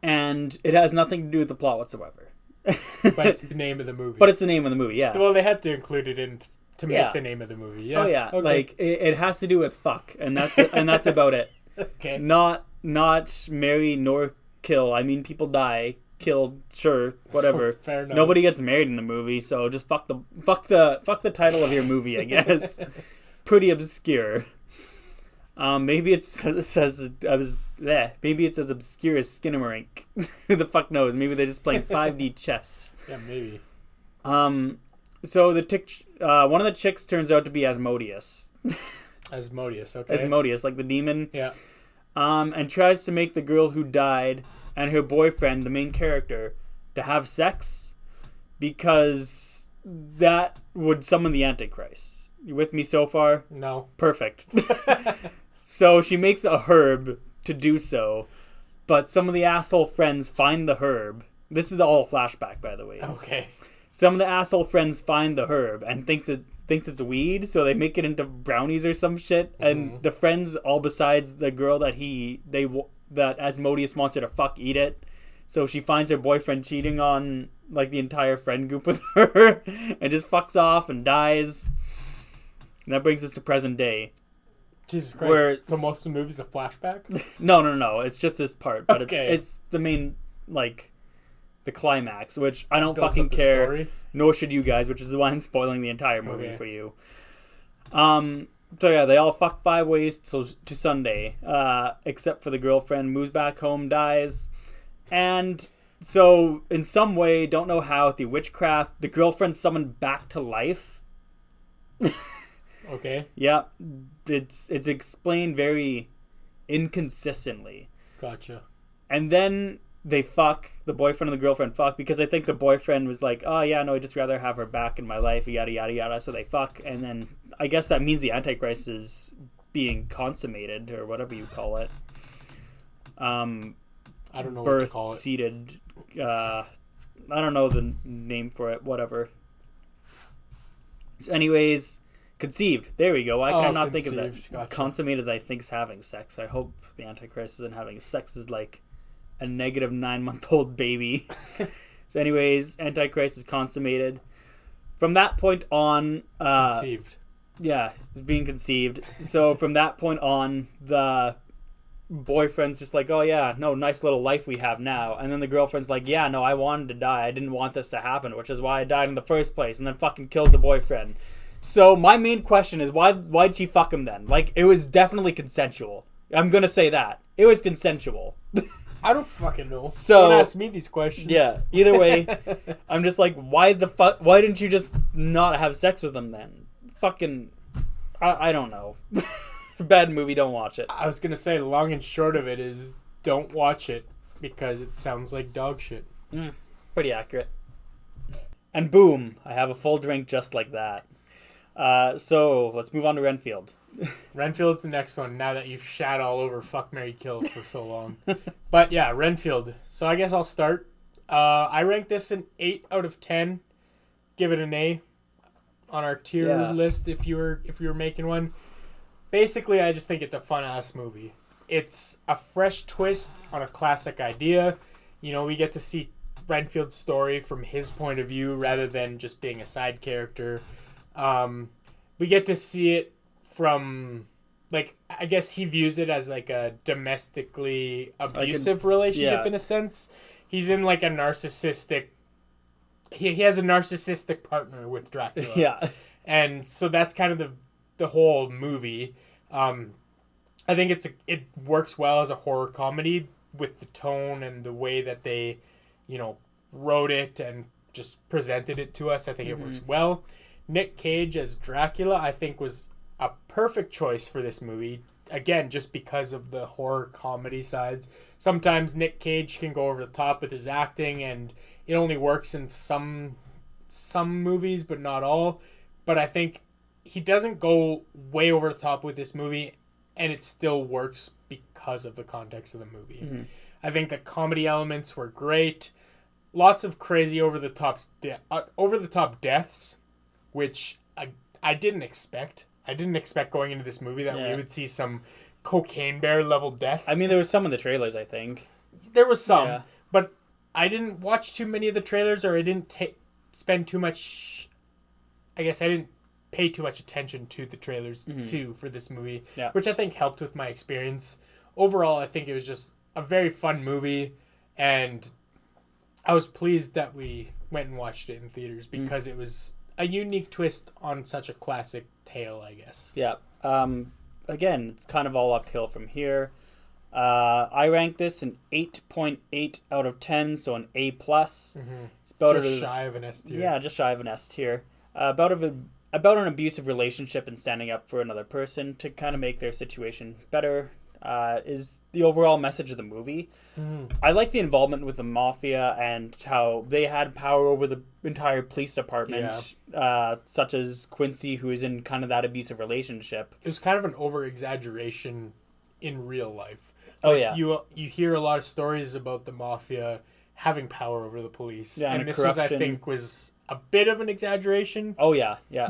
S1: And it has nothing to do with the plot whatsoever.
S2: But it's the name of the movie.
S1: But it's the name of the movie, yeah.
S2: Well, they had to include it in to make the name of the movie. Yeah.
S1: Oh yeah,
S2: okay.
S1: It has to do with fuck, and that's about it.
S2: Okay.
S1: Not marry nor kill. I mean, people die, killed, sure, whatever.
S2: Fair enough.
S1: Nobody gets married in the movie, so just fuck the title of your movie, I guess. Pretty obscure. Maybe it's maybe it's as obscure as Skinamarink. Who the fuck knows? Maybe they're just playing 5D chess.
S2: Yeah, maybe.
S1: So one of the chicks turns out to be Asmodeus.
S2: Asmodeus, okay.
S1: Asmodeus, like the demon.
S2: Yeah.
S1: And tries to make the girl who died and her boyfriend, the main character, to have sex because that would summon the Antichrist. You with me so far?
S2: No.
S1: Perfect. So she makes a herb to do so, but some of the asshole friends find the herb. This is all flashback, by the way.
S2: Okay.
S1: Some of the asshole friends find the herb and thinks it's weed, so they make it into brownies or some shit. And the friends, all besides the girl that Asmodeus wants her to fuck, eat it. So she finds her boyfriend cheating on the entire friend group with her, and just fucks off and dies. And that brings us to present day.
S2: Jesus Christ. So most of the movie's a flashback?
S1: No. It's just this part, but
S2: okay.
S1: it's the main the climax, which I don't fucking care.
S2: Story.
S1: Nor should you guys, which is why I'm spoiling the entire movie for you. So yeah, they all fuck 5 ways to Sunday, except for the girlfriend moves back home, dies, and so in some way, don't know how, through witchcraft, the girlfriend's summoned back to life.
S2: Okay.
S1: Yeah, it's explained very inconsistently.
S2: Gotcha.
S1: And then they fuck, the boyfriend and the girlfriend fuck, because I think the boyfriend was like, oh yeah, no, I'd just rather have her back in my life, yada yada yada, so they fuck, and then I guess that means the Antichrist is being consummated, or whatever you call it.
S2: I don't know what to call it.
S1: Birth-seated, I don't know the name for it, whatever. So anyways, conceived. There we go. I cannot think of that.
S2: Gotcha.
S1: Consummated, I think, is having sex. I hope the Antichrist isn't having sex as like a negative 9-month-old baby. So anyways, Antichrist is consummated. From that point on...
S2: conceived.
S1: Yeah, it's being conceived. So from that point on, the boyfriend's just like, oh yeah, no, nice little life we have now. And then the girlfriend's like, yeah, no, I wanted to die. I didn't want this to happen, which is why I died in the first place. And then fucking kills the boyfriend. So my main question is, why'd she fuck him then? Like, it was definitely consensual. I'm gonna say that. It was consensual.
S2: I don't fucking know.
S1: So
S2: don't ask me these questions.
S1: Yeah. Either way, I'm just like, why didn't you just not have sex with him then? Fucking, I don't know. Bad movie, don't watch it.
S2: I was gonna say, long and short of it is, don't watch it because it sounds like dog shit.
S1: Pretty accurate. And boom, I have a full drink just like that. So let's move on to Renfield.
S2: Renfield's the next one. Now that you've shat all over Fuck, Marry, Kill for so long, but yeah, Renfield. So I guess I'll start. I rank this an 8 out of 10. Give it an A on our tier list if you were making one. Basically, I just think it's a fun-ass movie. It's a fresh twist on a classic idea. You know, we get to see Renfield's story from his point of view rather than just being a side character. We get to see it from, like, I guess he views it as like a domestically abusive relationship in a sense. He's in like a narcissistic... He has a narcissistic partner with Dracula.
S1: Yeah.
S2: And so that's kind of the whole movie. I think it works well as a horror comedy with the tone and the way that they, wrote it and just presented it to us. I think it works well. Nick Cage as Dracula, I think, was a perfect choice for this movie. Again, just because of the horror comedy sides. Sometimes Nick Cage can go over the top with his acting, and it only works in some movies, but not all. But I think he doesn't go way over the top with this movie, and it still works because of the context of the movie. I think the comedy elements were great. Lots of crazy over the top deaths, which I didn't expect. I didn't expect going into this movie that we would see some Cocaine Bear level death.
S1: I mean, there was some in the trailers, I think.
S2: There was some, but I didn't watch too many of the trailers, or I didn't spend too much... I guess I didn't pay too much attention to the trailers, too, for this movie, which I think helped with my experience. Overall, I think it was just a very fun movie, and I was pleased that we went and watched it in theaters because it was a unique twist on such a classic tale, I guess. Yeah.
S1: Again, it's kind of all uphill from here. I rank this an 8.8 out of 10, so an A+. It's
S2: about just shy of an S tier.
S1: Yeah, just shy of an S tier. About an abusive relationship and standing up for another person to kind of make their situation better is the overall message of the movie. I like the involvement with the mafia and how they had power over the entire police department, such as Quincy, who is in kind of that abusive relationship.
S2: It was kind of an over-exaggeration in real life. You hear a lot of stories about the mafia having power over the police, and this was, I think, was a bit of an exaggeration.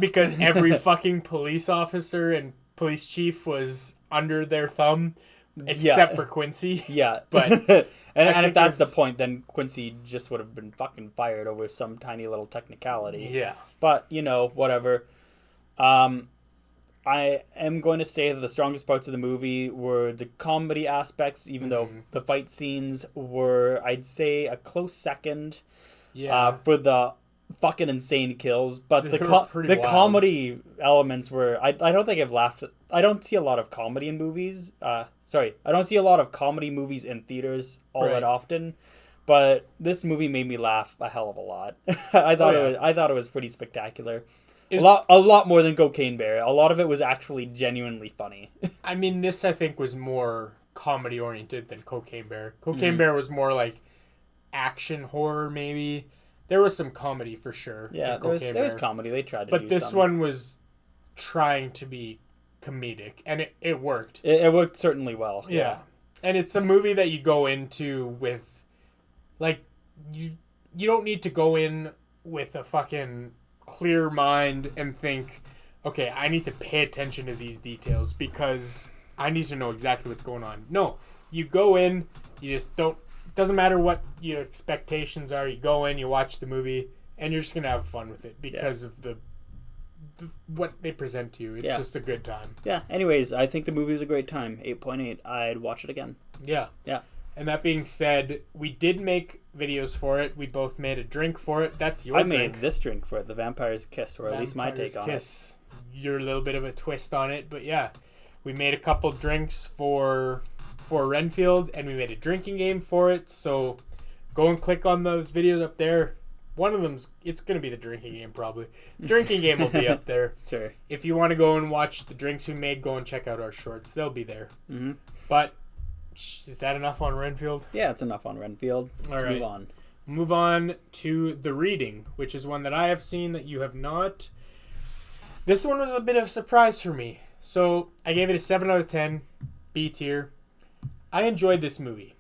S2: Because every fucking police officer and police chief was under their thumb, except for Quincy.
S1: But and if that's the point, then Quincy just would have been fucking fired over some tiny little technicality. But whatever. I am going to say that the strongest parts of the movie were the comedy aspects, even though the fight scenes were, I'd say, a close second for the fucking insane kills. But the comedy elements were... I don't think I've laughed... I don't see a lot of comedy in movies. I don't see a lot of comedy movies in theaters that often. But this movie made me laugh a hell of a lot. I thought it was pretty spectacular. A lot more than Cocaine Bear. A lot of it was actually genuinely funny.
S2: I mean, this I think was more comedy oriented than Cocaine Bear. Cocaine Bear was more like action horror, maybe. There was some comedy for sure.
S1: Yeah, there was comedy. They tried to
S2: but this one was trying to be comedic, and it worked.
S1: It worked certainly well.
S2: Yeah. And it's a movie that you go into with, like, you don't need to go in with a fucking clear mind and think, okay, I need to pay attention to these details because I need to know exactly what's going on. No, you go in, you just don't, doesn't matter what your expectations are, you go in, you watch the movie, and you're just going to have fun with it because of the what they present to you. It's just a good time.
S1: Yeah. Anyways, I think the movie was a great time. 8.8. I'd watch it again.
S2: Yeah.
S1: Yeah.
S2: And that being said, we did make videos for it. We both made a drink for it. That's your drink.
S1: I made this drink for it, the Vampire's Kiss, or at least my take on it.
S2: Your little bit of a twist on it, but yeah. We made a couple drinks for Renfield, and we made a drinking game for it, so go and click on those videos up there. One of them's, it's going to be the drinking game, probably. The drinking game will be up there.
S1: Sure. If
S2: you want to go and watch the drinks we made, go and check out our shorts. They'll be there.
S1: Mm-hmm.
S2: But is that enough on Renfield?
S1: Yeah, it's enough on Renfield. Let's move on.
S2: Move on to The Reading, which is one that I have seen that you have not. This one was a bit of a surprise for me. So I gave it a 7 out of 10, B tier. I enjoyed this movie.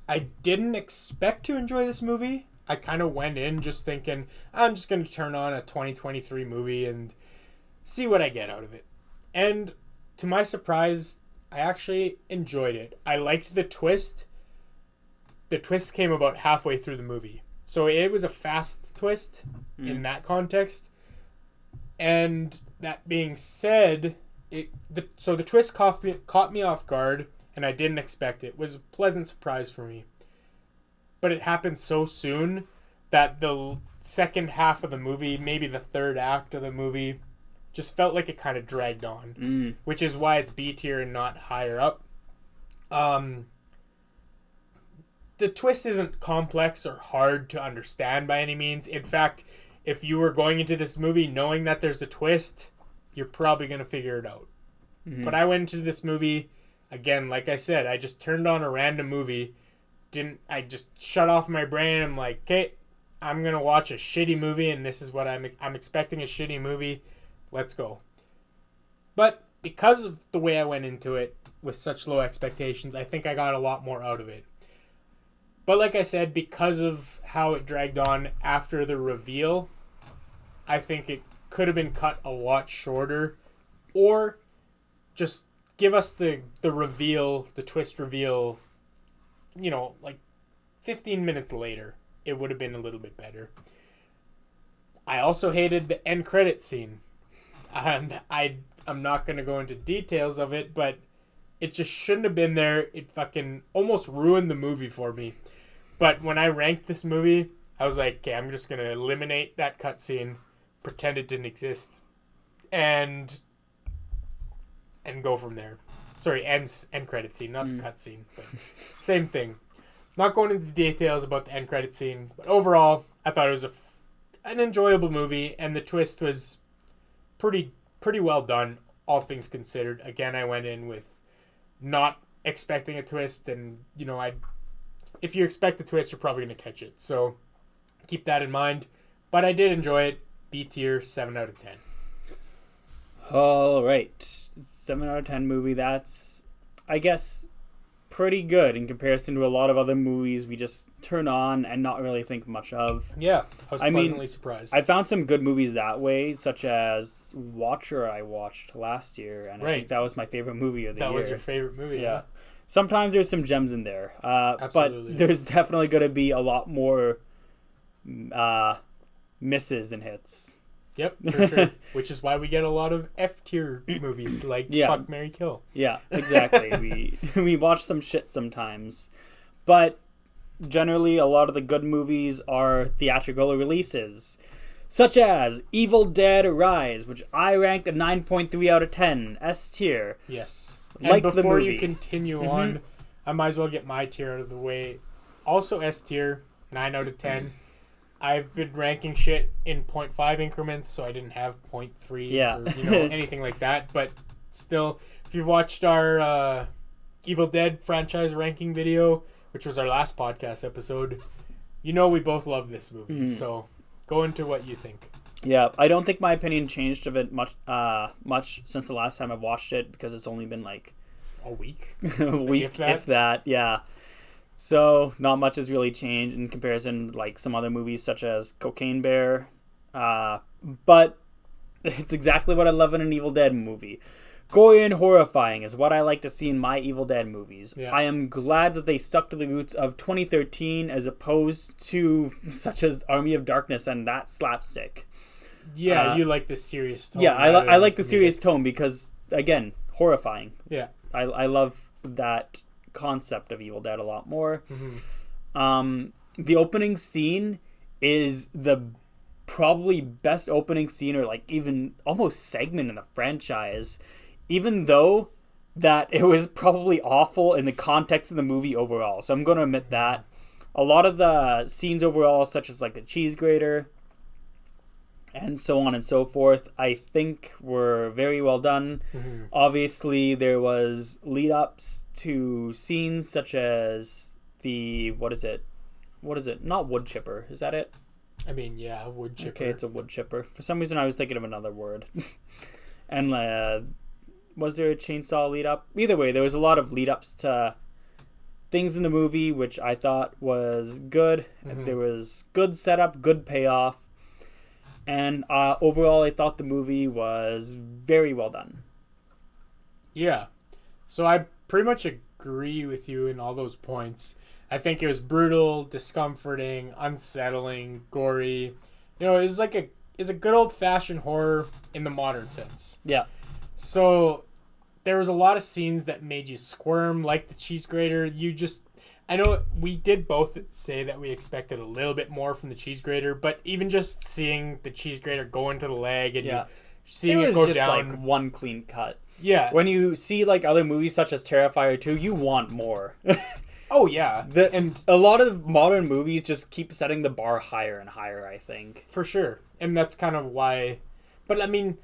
S2: I didn't expect to enjoy this movie. I kind of went in just thinking, I'm just going to turn on a 2023 movie and see what I get out of it. And to my surprise, I actually enjoyed it. I liked the twist. The twist came about halfway through the movie. So it was a fast twist in that context. And that being said, so the twist caught me off guard, and I didn't expect it. It was a pleasant surprise for me. But it happened so soon that the second half of the movie, maybe the third act of the movie, just felt like it kind of dragged on, which is why it's B tier and not higher up. The twist isn't complex or hard to understand by any means. In fact, if you were going into this movie knowing that there's a twist, you're probably going to figure it out. Mm-hmm. But I went into this movie, again, like I said, I just turned on a random movie. I just shut off my brain. I'm like, okay, I'm going to watch a shitty movie, and this is what I'm expecting, a shitty movie. Let's go. But because of the way I went into it with such low expectations, I think I got a lot more out of it. But like I said, because of how it dragged on after the reveal, I think it could have been cut a lot shorter, or just give us the reveal, the twist reveal, like 15 minutes later. It would have been a little bit better. I also hated the end credit scene. And I'm not going to go into details of it, but it just shouldn't have been there. It fucking almost ruined the movie for me. But when I ranked this movie, I was like, okay, I'm just going to eliminate that cutscene, pretend it didn't exist, and go from there. Sorry, end credit scene, not the cutscene, but same thing. Not going into details about the end credit scene, but overall, I thought it was an enjoyable movie, and the twist was pretty well done, all things considered. Again, I went in with not expecting a twist, and if you expect a twist, you're probably going to catch it. So keep that in mind. But I did enjoy it. B tier, 7 out of 10.
S1: All right. 7 out of 10 movie. That's, I guess, pretty good in comparison to a lot of other movies we just turn on and not really think much of.
S2: Yeah, I was pleasantly surprised.
S1: I found some good movies that way, such as Watcher I watched last year, and I think that was my favorite movie of the year.
S2: That was your favorite movie,
S1: yeah. Sometimes there's some gems in there,
S2: Absolutely.
S1: But there's definitely going to be a lot more misses than hits.
S2: Yep, for sure. Which is why we get a lot of F-tier movies like Fuck, Marry, Kill.
S1: Yeah, exactly. we watch some shit sometimes. But generally, a lot of the good movies are theatrical releases. Such as Evil Dead Rise, which I ranked a 9.3 out of 10. S tier.
S2: Yes.
S1: Like
S2: and before
S1: the movie.
S2: You continue on, I might as well get my tier out of the way. Also S tier, 9 out of 10. I've been ranking shit in 0.5 increments, so I didn't have 0.3s or anything like that. But still, if you've watched our Evil Dead franchise ranking video, which was our last podcast episode, we both love this movie. So go into what you think.
S1: Yeah, I don't think my opinion changed of it much since the last time I watched it, because it's only been like
S2: a week.
S1: A week, if that. Yeah. So not much has really changed in comparison to like some other movies such as Cocaine Bear. But it's exactly what I love in an Evil Dead movie. Gory and horrifying is what I like to see in my Evil Dead movies. Yeah. I am glad that they stuck to the roots of 2013 as opposed to such as Army of Darkness and that slapstick.
S2: Yeah, you like the serious tone.
S1: Yeah, I like the serious tone because, again, horrifying.
S2: Yeah.
S1: I love that concept of Evil Dead a lot more. The opening scene is the probably best opening scene or like even almost segment in the franchise, even though that it was probably awful in the context of the movie overall. So I'm going to admit that. A lot of the scenes overall, such as like the cheese grater and so on and so forth, I think were very well done. Obviously, there was lead ups to scenes such as the, what is it? Not wood chipper. Is that it?
S2: I mean, yeah, wood chipper.
S1: Okay, it's a wood chipper. For some reason, I was thinking of another word. And was there a chainsaw lead up? Either way, there was a lot of lead ups to things in the movie, which I thought was good. There was good setup, good payoff. And overall, I thought the movie was very well done.
S2: Yeah. So I pretty much agree with you in all those points. I think it was brutal, discomforting, unsettling, gory. You know, it's a good old-fashioned horror in the modern sense.
S1: Yeah.
S2: So there was a lot of scenes that made you squirm, like the cheese grater. I know we did both say that we expected a little bit more from the cheese grater, but even just seeing the cheese grater go into the leg and seeing it go
S1: just
S2: down,
S1: like one clean cut.
S2: Yeah.
S1: When you see like other movies such as Terrifier 2, you want more.
S2: Oh yeah,
S1: and a lot of modern movies just keep setting the bar higher and higher, I think.
S2: For sure, and that's kind of why. But I mean,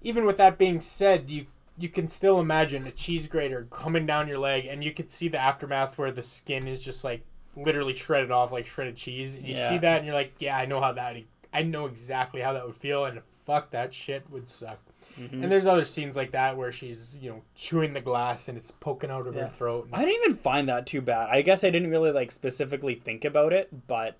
S2: even with that being said, you can still imagine a cheese grater coming down your leg, and you could see the aftermath where the skin is just like literally shredded off like shredded cheese. And you see that, and you're like, yeah, I know exactly how that would feel, and fuck, that shit would suck. And there's other scenes like that where she's, chewing the glass and it's poking out of her throat.
S1: I didn't even find that too bad. I guess I didn't really like specifically think about it, but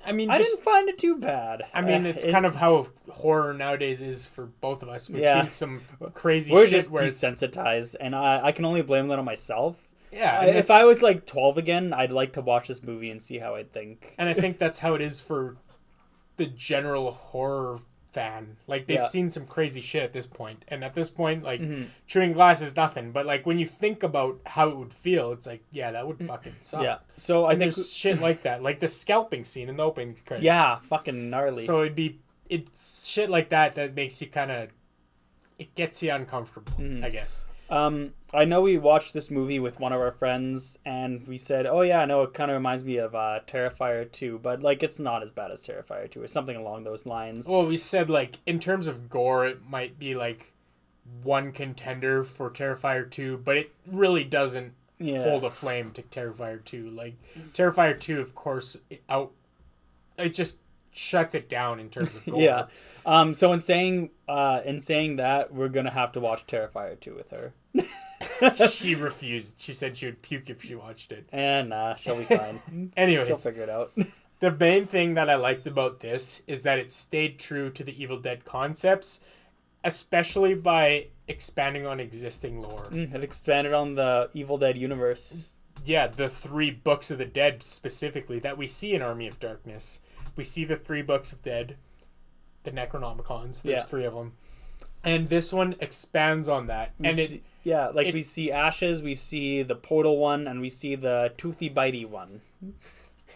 S1: I didn't find it too bad.
S2: I mean, it's kind of how horror nowadays is for both of us. We've seen some crazy shit.
S1: We're just desensitized, and I can only blame that on myself.
S2: Yeah.
S1: If I was like 12 again, I'd like to watch this movie and see how I'd think.
S2: And I think that's how it is for the general horror fan. Like, they've seen some crazy shit at this point, and at this point, like, chewing glass is nothing, but like when you think about how it would feel, it's like, yeah, that would fucking suck.
S1: So I think
S2: there's shit like that, like the scalping scene in the opening credits.
S1: Fucking gnarly.
S2: So it's shit like that makes you kind of, it gets you uncomfortable, I guess.
S1: I know we watched this movie with one of our friends, and we said, oh yeah, I know it kind of reminds me of Terrifier 2, but like it's not as bad as Terrifier 2 or something along those lines.
S2: Well, we said like in terms of gore, it might be like one contender for Terrifier 2, but it really doesn't hold a flame to Terrifier 2. Like Terrifier 2, of course, it just shuts it down in terms of gore.
S1: So in saying that, we're gonna have to watch Terrifier 2 with her.
S2: She refused. She said she would puke if she watched it.
S1: And she'll be fine.
S2: Anyways,
S1: she'll figure it out.
S2: The main thing that I liked about this is that it stayed true to the Evil Dead concepts, especially by expanding on existing lore.
S1: It expanded on the Evil Dead universe.
S2: Yeah, the 3 books of the dead specifically that we see in Army of Darkness. We see the 3 books of dead, the Necronomicons. There's 3 of them. And this one expands on that. We see Ashes, we see the Portal one, and we see the Toothy Bitey one.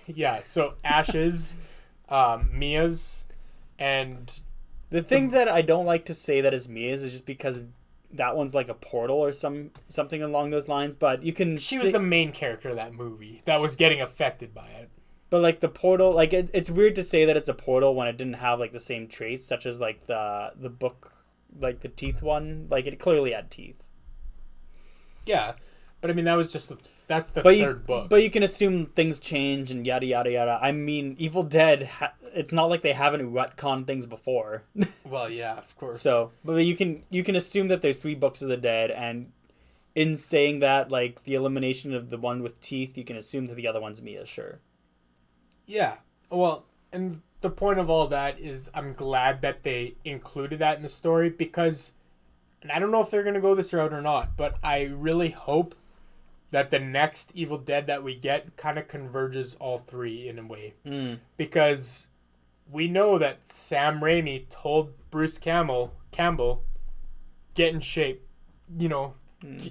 S2: Yeah, so Ashes, Mia's, and...
S1: The thing that I don't like to say that is Mia's is just because that one's like a portal or something along those lines, but you can...
S2: She was the main character of that movie that was getting affected by it.
S1: But like the portal, like it's weird to say that it's a portal when it didn't have like the same traits, such as like the book, like the teeth one. Like it clearly had teeth.
S2: Yeah, but I mean that's the third book.
S1: But you can assume things change and yada yada yada. I mean, Evil Dead. It's not like they haven't retconned things before.
S2: Well, yeah, of course.
S1: So, but you can assume that there's 3 books of the dead, and in saying that, like the elimination of the one with teeth, you can assume that the other one's Mia. Sure.
S2: Yeah, well, and the point of all that is I'm glad that they included that in the story because, and I don't know if they're going to go this route or not, but I really hope that the next Evil Dead that we get kind of converges all 3 in a way. Because we know that Sam Raimi told Bruce Campbell, get in shape,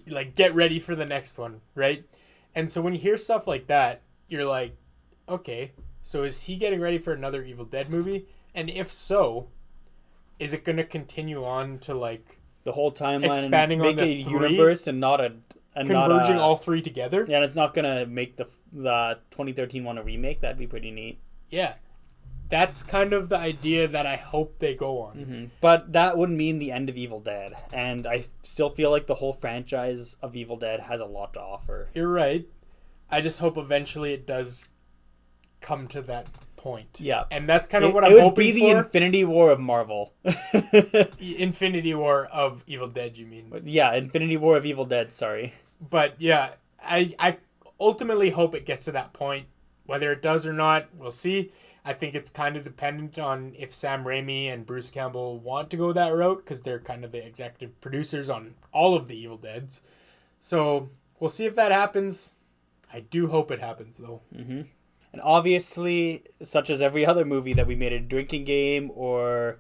S2: like get ready for the next one, right? And so when you hear stuff like that, you're like, okay, so is he getting ready for another Evil Dead movie? And if so, is it going to continue on to like
S1: the whole timeline,
S2: expanding
S1: and make
S2: on the
S1: universe and not a
S2: converging all three together?
S1: Yeah, and it's not gonna make the 2013 one a remake. That'd be pretty neat.
S2: Yeah, that's kind of the idea that I hope they go on.
S1: Mm-hmm. But that would mean the end of Evil Dead, and I still feel like the whole franchise of Evil Dead has a lot to offer.
S2: You're right. I just hope eventually it does come to that point.
S1: Yeah,
S2: and that's kind of what I'm hoping for.
S1: It would be the Infinity War of Marvel.
S2: Infinity War of Evil Dead, you mean?
S1: Yeah, Infinity War of Evil Dead. Sorry,
S2: but yeah, I ultimately hope it gets to that point. Whether it does or not, we'll see. I think it's kind of dependent on if Sam Raimi and Bruce Campbell want to go that route, because they're kind of the executive producers on all of the Evil Deads. So we'll see if that happens. I do hope it happens, though.
S1: Mm-hmm. And obviously, such as every other movie that we made a drinking game or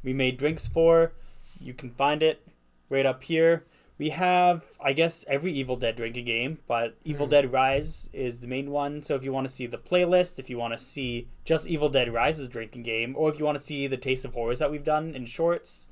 S1: we made drinks for, you can find it right up here. We have, I guess, every Evil Dead drinking game, but Evil Dead Rise is the main one. So if you want to see the playlist, if you want to see just Evil Dead Rise's drinking game, or if you want to see the Taste of Horrors that we've done in shorts,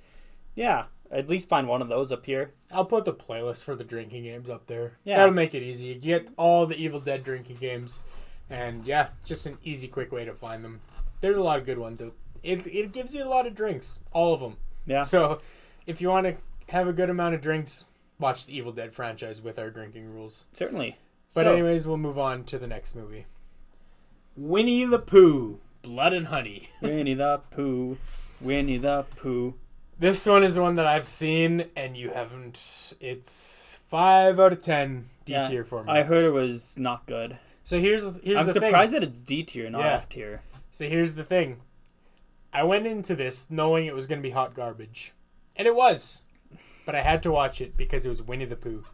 S1: yeah, at least find one of those up here.
S2: I'll put the playlist for the drinking games up there.
S1: Yeah.
S2: That'll make it easy. You get all the Evil Dead drinking games, and yeah, just an easy, quick way to find them. There's a lot of good ones. It gives you a lot of drinks, all of them.
S1: Yeah.
S2: So if you want to have a good amount of drinks, watch the Evil Dead franchise with our drinking rules.
S1: Certainly.
S2: But anyways, we'll move on to the next movie. Winnie the Pooh, Blood and Honey.
S1: Winnie the Pooh. Winnie the Pooh.
S2: This one is one that I've seen and you haven't. It's 5 out of 10 D tier for me.
S1: I heard it was not good.
S2: So here's the thing.
S1: I'm surprised that it's D tier, not F tier.
S2: So here's the thing. I went into this knowing it was going to be hot garbage. And it was. But I had to watch it because it was Winnie the Pooh.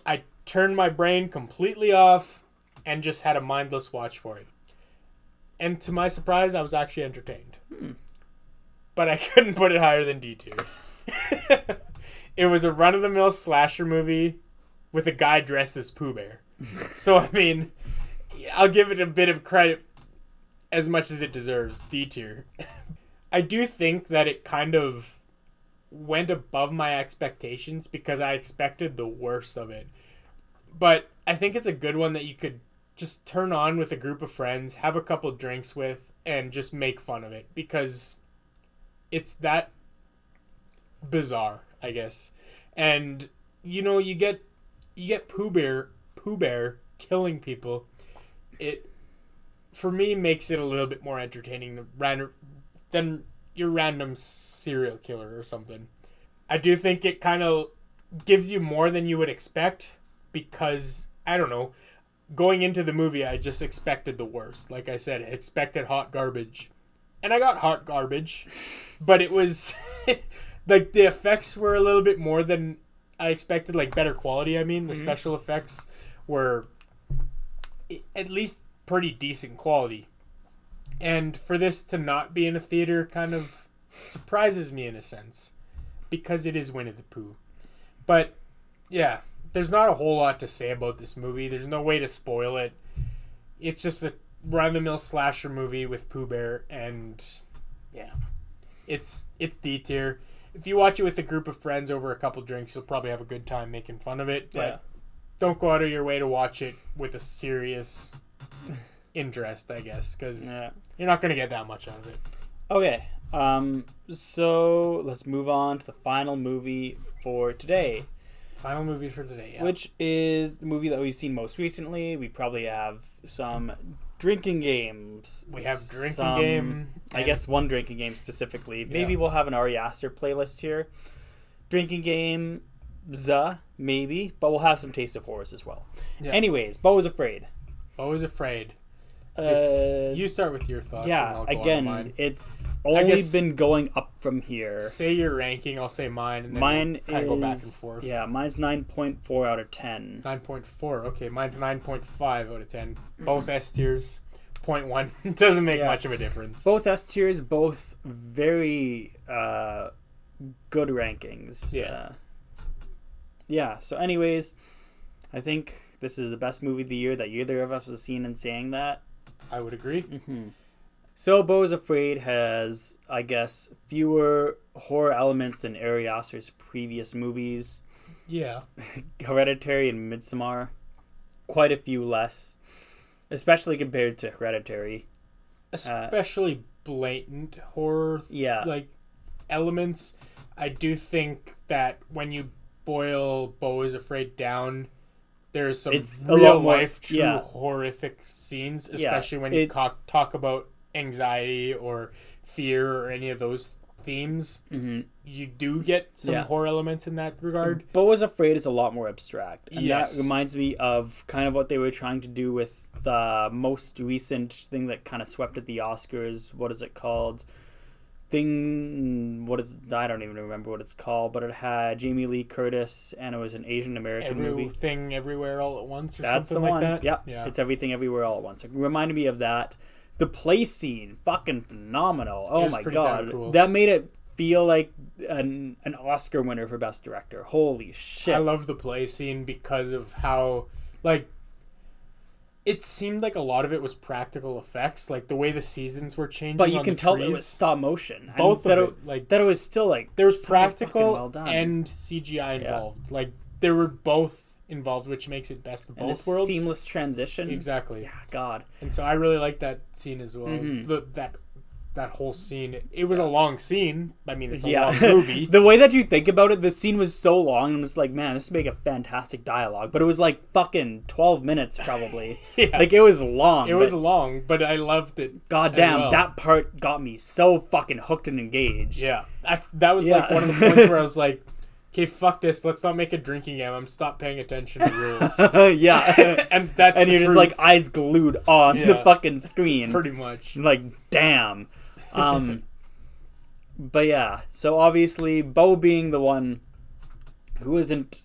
S2: I turned my brain completely off and just had a mindless watch for it. And to my surprise, I was actually entertained. But I couldn't put it higher than D tier. It was a run-of-the-mill slasher movie with a guy dressed as Pooh Bear. So, I mean, I'll give it a bit of credit as much as it deserves. D tier. I do think that it kind of went above my expectations because I expected the worst of it. But I think it's a good one that you could just turn on with a group of friends, have a couple drinks with, and just make fun of it because it's that bizarre, I guess. And you get Pooh Bear killing people. It for me makes it a little bit more entertaining than your random serial killer or something. I do think it kind of gives you more than you would expect because, I don't know, going into the movie I just expected the worst. Like I said, I expected hot garbage. And I got hot garbage, but it was like the effects were a little bit more than I expected, like better quality. I mean, the special effects were at least pretty decent quality. And for this to not be in a theater kind of surprises me in a sense because it is Winnie the Pooh. But yeah, there's not a whole lot to say about this movie. There's no way to spoil it. It's just a run-of-the-mill slasher movie with Pooh Bear, and yeah, it's D tier. If you watch it with a group of friends over a couple drinks, you'll probably have a good time making fun of it. But don't go out of your way to watch it with a serious interest, I guess, because you're not going to get that much out of it.
S1: Okay, so let's move on to the final movie for today.
S2: Final movie for today, yeah.
S1: Which is the movie that we've seen most recently. We probably have some drinking games.
S2: We have drinking game.
S1: I guess one drinking game specifically. Maybe we'll have an Ari Aster playlist here. Drinking game, maybe. But we'll have some Taste of Horrors as well. Yeah. Anyways, Beau is Afraid.
S2: Beau is Afraid. You start with your thoughts.
S1: Yeah,
S2: and I'll go
S1: again,
S2: on mine.
S1: it's only been going up from here.
S2: Say your ranking, I'll say mine, and then
S1: mine
S2: we'll kind of go back and forth.
S1: Yeah, mine's 9.4 out of 10.
S2: 9.4, okay, mine's 9.5 out of 10. Both S tiers. 0.1. It doesn't make much of a difference.
S1: Both S tiers, both very good rankings. So anyways, I think this is the best movie of the year that either of us has seen, and saying that.
S2: I would agree.
S1: So Beau is Afraid has, I guess, fewer horror elements than Ari Aster's previous movies.
S2: Yeah.
S1: Hereditary and Midsommar, quite a few less, especially compared to Hereditary.
S2: Especially blatant horror elements. I do think that when you boil Beau is Afraid down, there's some real life, true horrific scenes, especially when you talk about anxiety or fear or any of those themes. You do get some horror elements in that regard.
S1: Beau is Afraid is a lot more abstract, and that reminds me of kind of what they were trying to do with the most recent thing that kind of swept at the Oscars. What is it called? I don't even remember what it's called, but it had Jamie Lee Curtis, and it was an Asian American movie.
S2: Everything Everywhere All at Once, or
S1: that's
S2: something
S1: the one.
S2: like that.
S1: Yeah, it's Everything Everywhere All at Once. It reminded me of that. The play scene, fucking phenomenal. Oh my god,
S2: cool. That
S1: made it feel like an Oscar winner for Best Director. Holy shit!
S2: I love the play scene because of how it seemed like a lot of it was practical effects, like the way the seasons were changing.
S1: But you can tell it was stop motion.
S2: Both
S1: of
S2: it,
S1: that it was still like
S2: there was practical and CGI involved.
S1: Yeah.
S2: Like they were both involved, which makes it best of both worlds.
S1: Seamless transition.
S2: Exactly.
S1: Yeah, God.
S2: And so I really like that scene as well. That whole scene. It was a long scene. I mean, it's a long movie.
S1: The way that you think about it, the scene was so long, and it was like, man, this would make a fantastic dialogue. But it was like fucking 12 minutes, probably. Like, it was long.
S2: It was long, but I loved it.
S1: Goddamn, that part got me so fucking hooked and engaged.
S2: Yeah. That was like one of the points where I was like, okay, fuck this. Let's not make a drinking game. I'm stop paying attention to rules. And that's
S1: and you're
S2: truth.
S1: Just like eyes glued on the fucking screen.
S2: Pretty much.
S1: Like, damn. But yeah, so obviously Beau being the one who isn't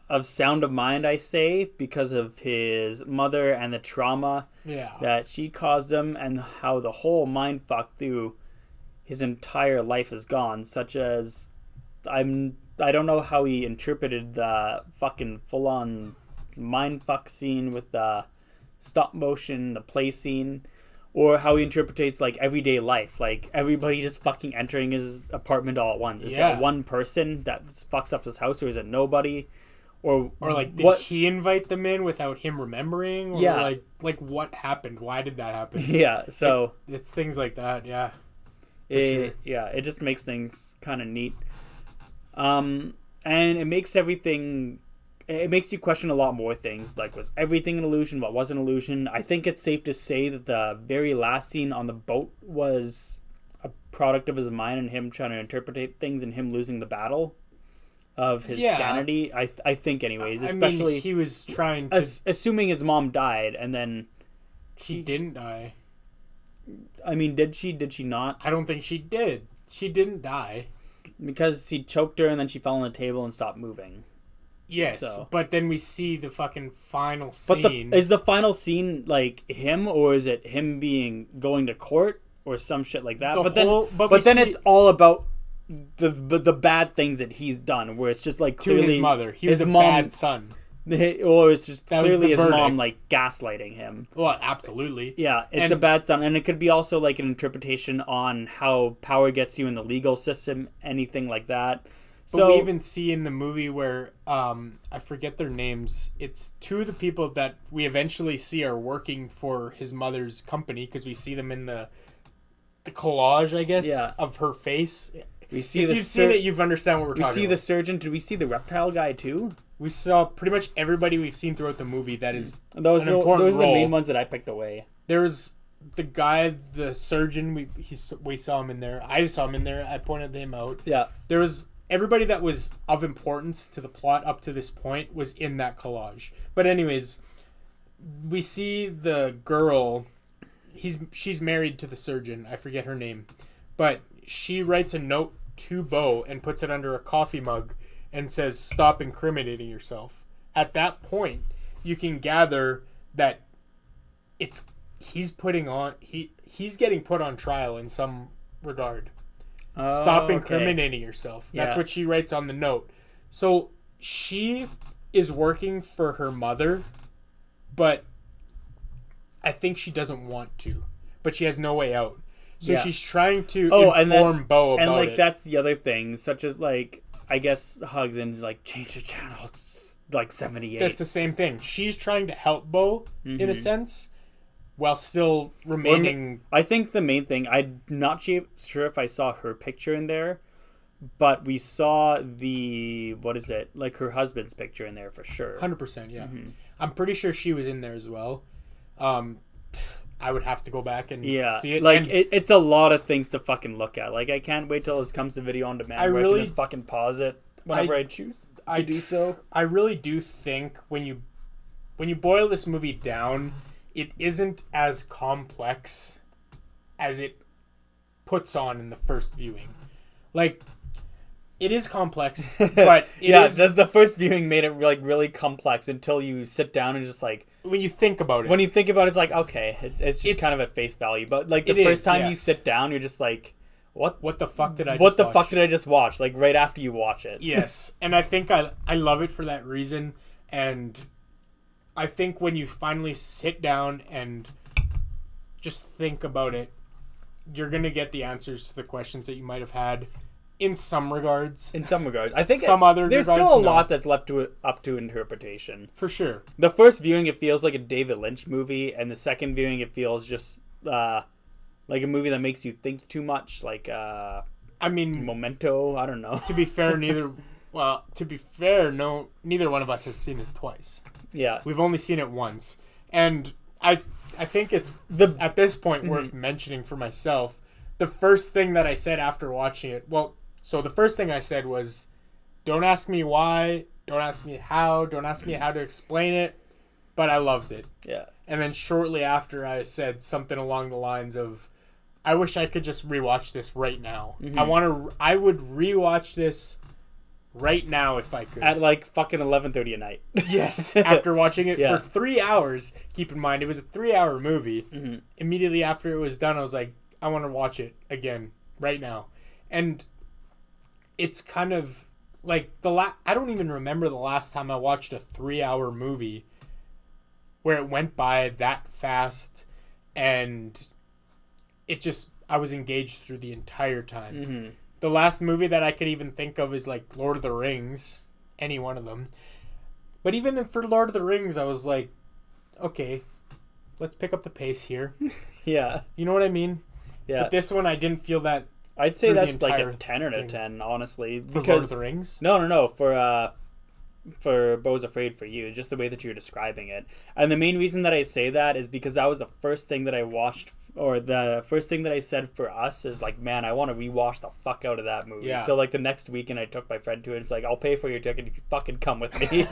S1: of sound of mind, I say, because of his mother and the trauma that she caused him, and how the whole mind fuck through his entire life has gone, such as I don't know how he interpreted the fucking full-on mind fuck scene with the stop motion, the play scene, or how he interprets like everyday life, like everybody just fucking entering his apartment all at once. Is it one person that fucks up his house, or is it nobody? Or
S2: like did he invite them in without him remembering? Or like what happened? Why did that happen?
S1: Yeah, so
S2: it's things like that. Yeah,
S1: it just makes things kind of neat. And it makes everything. It makes you question a lot more things, like was everything an illusion, what was an illusion? I think it's safe to say that the very last scene on the boat was a product of his mind and him trying to interpret things and him losing the battle of his sanity. I think anyways, especially...
S2: I mean, he was trying to...
S1: Assuming his mom died and then...
S2: She didn't die.
S1: I mean, did she? Did she not?
S2: I don't think she did. She didn't die.
S1: Because he choked her and then she fell on the table and stopped moving.
S2: Yes, but then we see the fucking final scene.
S1: But is the final scene like him, or is it him going to court or some shit like that? But then it's all about the bad things that he's done, where it's just like clearly
S2: to his mother. He was a bad son.
S1: Or it's just clearly his mom like gaslighting him.
S2: Well, absolutely.
S1: Yeah, it's a bad son, and it could be also like an interpretation on how power gets you in the legal system, anything like that.
S2: But we even see in the movie where, I forget their names, it's two of the people that we eventually see are working for his mother's company, because we see them in the collage, I guess, of her face.
S1: We see
S2: if you've seen it, you've understand what we're talking about.
S1: We see the surgeon. Did we see the reptile guy too?
S2: We saw pretty much everybody we've seen throughout the movie that is
S1: those
S2: an important
S1: those are
S2: role.
S1: The main ones that I picked away.
S2: There was the guy, the surgeon, we saw him in there. I saw him in there. I pointed him out.
S1: Yeah.
S2: There was... Everybody that was of importance to the plot up to this point was in that collage. But anyways, we see the girl. She's married to the surgeon. I forget her name. But she writes a note to Beau and puts it under a coffee mug and says, "Stop incriminating yourself." At that point, you can gather that it's he's getting put on trial in some regard. Stop incriminating yourself. That's what she writes on the note. So she is working for her mother, but I think she doesn't want to. But she has no way out. So she's trying to inform Bo about it.
S1: And like that's the other thing, such as like I guess Hugs and like change the channel. It's like 78.
S2: That's the same thing. She's trying to help Bo in a sense, while still remaining.
S1: I think the main thing, I'm not sure if I saw her picture in there, but we saw like her husband's picture in there for sure.
S2: 100%, yeah. I'm pretty sure she was in there as well. I would have to go back and see it.
S1: Like, it's a lot of things to fucking look at. Like, I can't wait till this comes to video on demand where I can just fucking pause it whenever I choose to do so.
S2: I really do think when you boil this movie down, it isn't as complex as it puts on in the first viewing. Like, it is complex, but
S1: the first viewing made it like really complex until you sit down and just like
S2: when you think about it.
S1: When you think about it, it's like okay, it's just kind of at face value. But like the first time you sit down, you're just like, what
S2: the fuck did I?
S1: Fuck did I just watch? Like right after you watch it.
S2: Yes, and I think I love it for that reason, and I think when you finally sit down and just think about it, you're gonna get the answers to the questions that you might have had. In some regards.
S1: I think there's still a lot that's left up to interpretation.
S2: For sure.
S1: The first viewing, it feels like a David Lynch movie, and the second viewing, it feels just like a movie that makes you think too much. Like, Memento. I don't know.
S2: To be fair, neither one of us has seen it twice.
S1: Yeah.
S2: We've only seen it once. And I think it's, at this point, worth mentioning for myself. The first thing that I said after watching it, so the first thing I said was, don't ask me why, don't ask me how to explain it, but I loved it.
S1: Yeah.
S2: And then shortly after I said something along the lines of, I wish I could just rewatch this right now. I would rewatch this right now if I could.
S1: At like fucking 11:30 at night.
S2: Yes. After watching it for 3 hours, keep in mind, it was a 3-hour movie. Immediately after it was done, I was like, I want to watch it again right now. And it's kind of like I don't even remember the last time I watched a 3-hour movie where it went by that fast and I was engaged through the entire time. The last movie that I could even think of is like Lord of the Rings, any one of them. But even for Lord of the Rings, I was like, okay, let's pick up the pace here.
S1: Yeah.
S2: You know what I mean?
S1: Yeah.
S2: But this one, I didn't feel that.
S1: I'd say that's like a 10 out of 10, honestly.
S2: For Lord of the Rings?
S1: No. For Beau's Afraid for You, just the way that you're describing it. And the main reason that I say that is because that was the first thing that I watched, or the first thing that I said for us is like, man, I want to rewatch the fuck out of that movie. Yeah. So like the next weekend I took my friend to it. It's like, I'll pay for your ticket if you fucking come with me.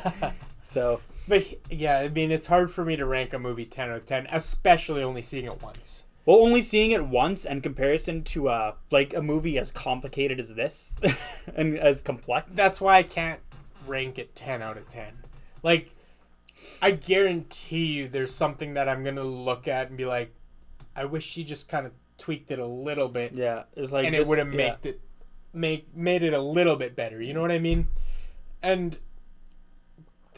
S1: So.
S2: But yeah, I mean, it's hard for me to rank a movie 10 out of 10, especially only seeing it once.
S1: Well, only seeing it once in comparison to like a movie as complicated as this and as complex.
S2: That's why I can't rank it 10 out of 10. Like, I guarantee you there's something that I'm going to look at and be like, I wish she just kind of tweaked it a little bit.
S1: Yeah. It's like,
S2: and it would have made it a little bit better. You know what I mean? And,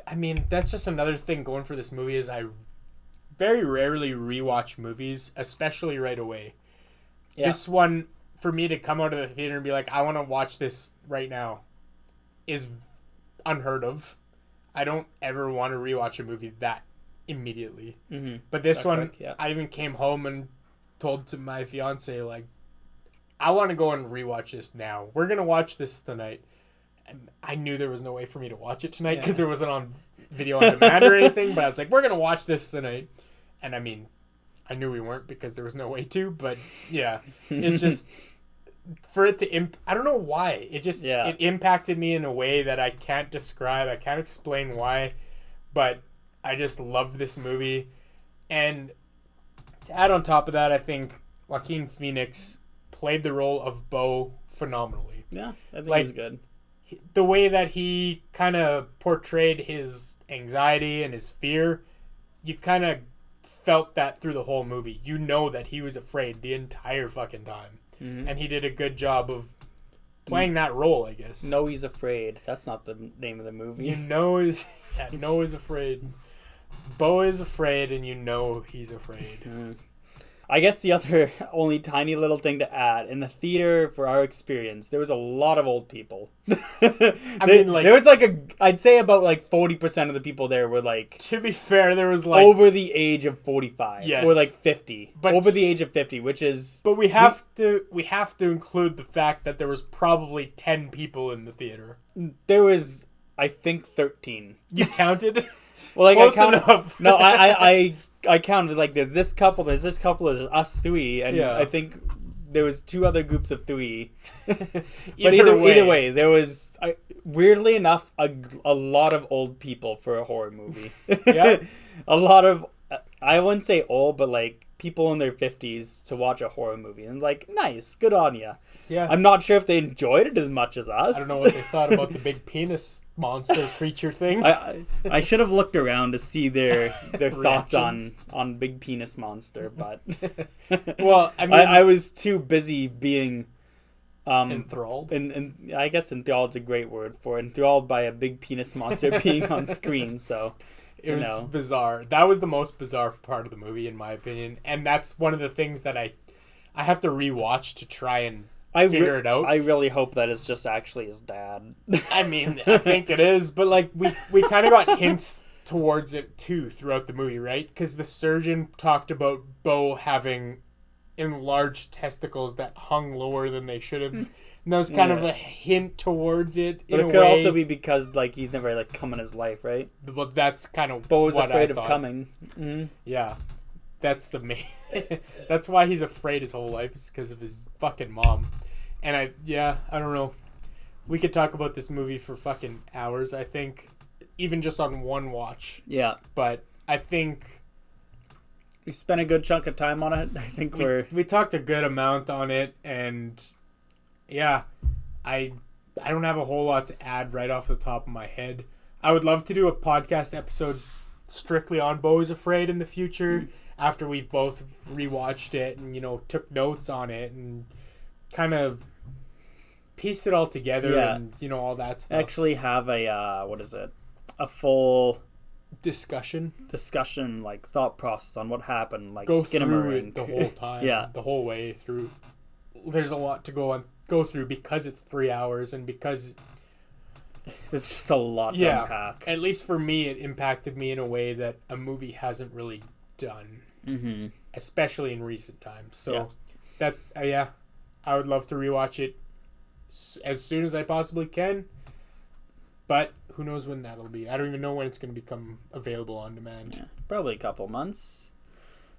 S2: I mean, that's just another thing going for this movie is I very rarely rewatch movies, especially right away. Yeah. This one, for me to come out of the theater and be like, I want to watch this right now, is unheard of. I don't ever want to rewatch a movie that immediately. But this one, I even came home and told to my fiance, like, I want to go and rewatch this now. We're going to watch this tonight. And I knew there was no way for me to watch it tonight because there wasn't on video on demand or anything, but I was like, we're going to watch this tonight. And I mean, I knew we weren't because there was no way to, but yeah, it's just for it to I don't know why. It just it impacted me in a way that I can't describe. I can't explain why, but I just love this movie. And to add on top of that, I think Joaquin Phoenix played the role of Beau phenomenally.
S1: Yeah, I think it was good.
S2: The way that he kind of portrayed his anxiety and his fear, you kind of felt that through the whole movie. You know that he was afraid the entire fucking time.
S1: Mm-hmm.
S2: And he did a good job of playing that role, I guess.
S1: No, he's afraid. That's not the name of the movie.
S2: You know he's afraid. Bo is afraid, and you know he's afraid.
S1: Mm. I guess the other only tiny little thing to add, in the theater, for our experience, there was a lot of old people. There was I'd say about 40% of the people there were
S2: To be fair, there was
S1: over the age of 45.
S2: Yes.
S1: Or 50. But over the age of 50, which is...
S2: But we have to include the fact that there was probably 10 people in the theater.
S1: There was, I think, 13.
S2: You counted?
S1: Well,
S2: Close enough.
S1: No, I counted there's this couple, there's us three, and I think there was 2 other groups of 3. But either way, there was weirdly enough a lot of old people for a horror movie.
S2: Yeah,
S1: a lot of I wouldn't say old, but people in their 50s to watch a horror movie, and nice, good on ya.
S2: Yeah,
S1: I'm not sure if they enjoyed it as much as us.
S2: I don't know what they thought about the big penis monster creature thing.
S1: I should have looked around to see their thoughts on Big Penis Monster, but
S2: well, I mean,
S1: I was too busy being
S2: enthralled.
S1: And I guess enthralled is a great word for it. Enthralled by a big penis monster being on screen. So
S2: it was bizarre. That was the most bizarre part of the movie, in my opinion, and that's one of the things that I have to rewatch to try and figure it out.
S1: I really hope that it's just actually his dad.
S2: I mean, I think it is, but we kind of got hints towards it too throughout the movie, right? Because the surgeon talked about Bo having enlarged testicles that hung lower than they should have, and that was kind of a hint towards it.
S1: But it could also be because he's never come in his life, right?
S2: But that's kind of
S1: Bo was afraid of coming. Mm-hmm.
S2: Yeah, that's the main. That's why he's afraid his whole life, is because of his fucking mom. And I don't know. We could talk about this movie for fucking hours, I think, even just on one watch.
S1: Yeah.
S2: But I think
S1: we spent a good chunk of time on it. I think
S2: we talked a good amount on it, and yeah, I don't have a whole lot to add right off the top of my head. I would love to do a podcast episode strictly on Bo is Afraid in the future, after we've both rewatched it and took notes on it and kind of pieced it all together and all that stuff.
S1: Actually have a full
S2: discussion
S1: thought process on what happened,
S2: go through it the whole time.
S1: Yeah,
S2: the whole way through. There's a lot to go through because it's 3 hours and because
S1: there's just a lot to unpack.
S2: At least for me, it impacted me in a way that a movie hasn't really done, especially in recent times. So I would love to rewatch it as soon as I possibly can, but who knows when that'll be. I don't even know when it's going to become available on demand.
S1: Yeah, probably a couple months.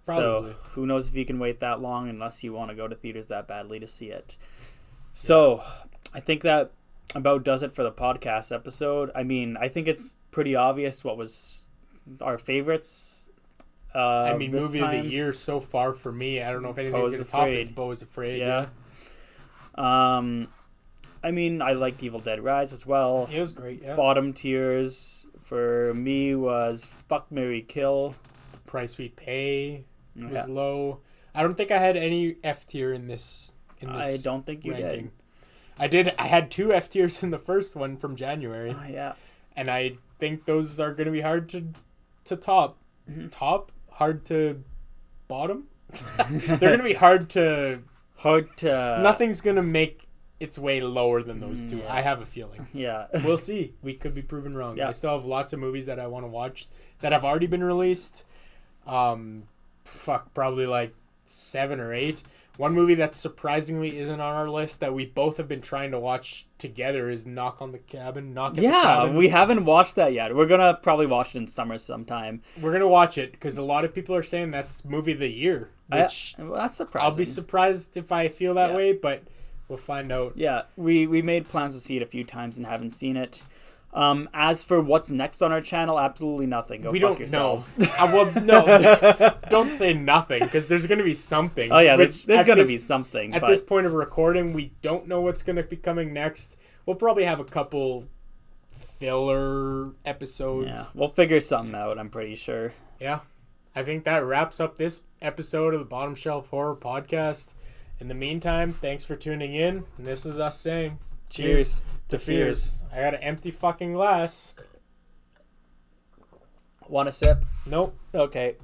S2: Probably.
S1: So who knows if you can wait that long, unless you want to go to theaters that badly to see it. So I think that about does it for the podcast episode. I mean, I think it's pretty obvious what was our favorites.
S2: Movie of the year so far for me. I don't know if anything's going to top is Bo is Afraid. Yeah.
S1: I mean, I liked Evil Dead Rise as well.
S2: It was great, yeah.
S1: Bottom tiers for me was Fuck, Marry, Kill.
S2: The Price We Pay was low. I don't think I had any F tier in this
S1: I don't think you
S2: ranking. did. I had 2 F tiers in the first one from January.
S1: Yeah.
S2: And I think those are going to be hard to top.
S1: Mm-hmm.
S2: Top? Hard to bottom? They're going to be hard to... Nothing's going to make its way lower than those 2. Yeah. I have a feeling.
S1: Yeah.
S2: We'll see. We could be proven wrong.
S1: Yeah.
S2: I still have lots of movies that I want to watch that have already been released. Probably 7 or 8. One movie that surprisingly isn't on our list that we both have been trying to watch together is Knock at the Cabin.
S1: We haven't watched that yet. We're going to probably watch it in summer sometime.
S2: We're going to watch it because a lot of people are saying that's movie of the year. Which
S1: that's surprising.
S2: I'll be surprised if I feel that way, but we'll find out.
S1: Yeah, we made plans to see it a few times and haven't seen it. As for what's next on our channel, absolutely nothing. Go fuck yourselves.
S2: Don't say nothing, because there's going to be something.
S1: Oh yeah, there's going to be something.
S2: At this point of recording, we don't know what's going to be coming next. We'll probably have a couple filler episodes.
S1: Yeah, we'll figure something out, I'm pretty sure.
S2: Yeah. I think that wraps up this episode of the Bottom Shelf Horror Podcast. In the meantime, thanks for tuning in. And this is us saying,
S1: Cheers to fears.
S2: I got an empty fucking glass.
S1: Want a sip?
S2: Nope.
S1: Okay.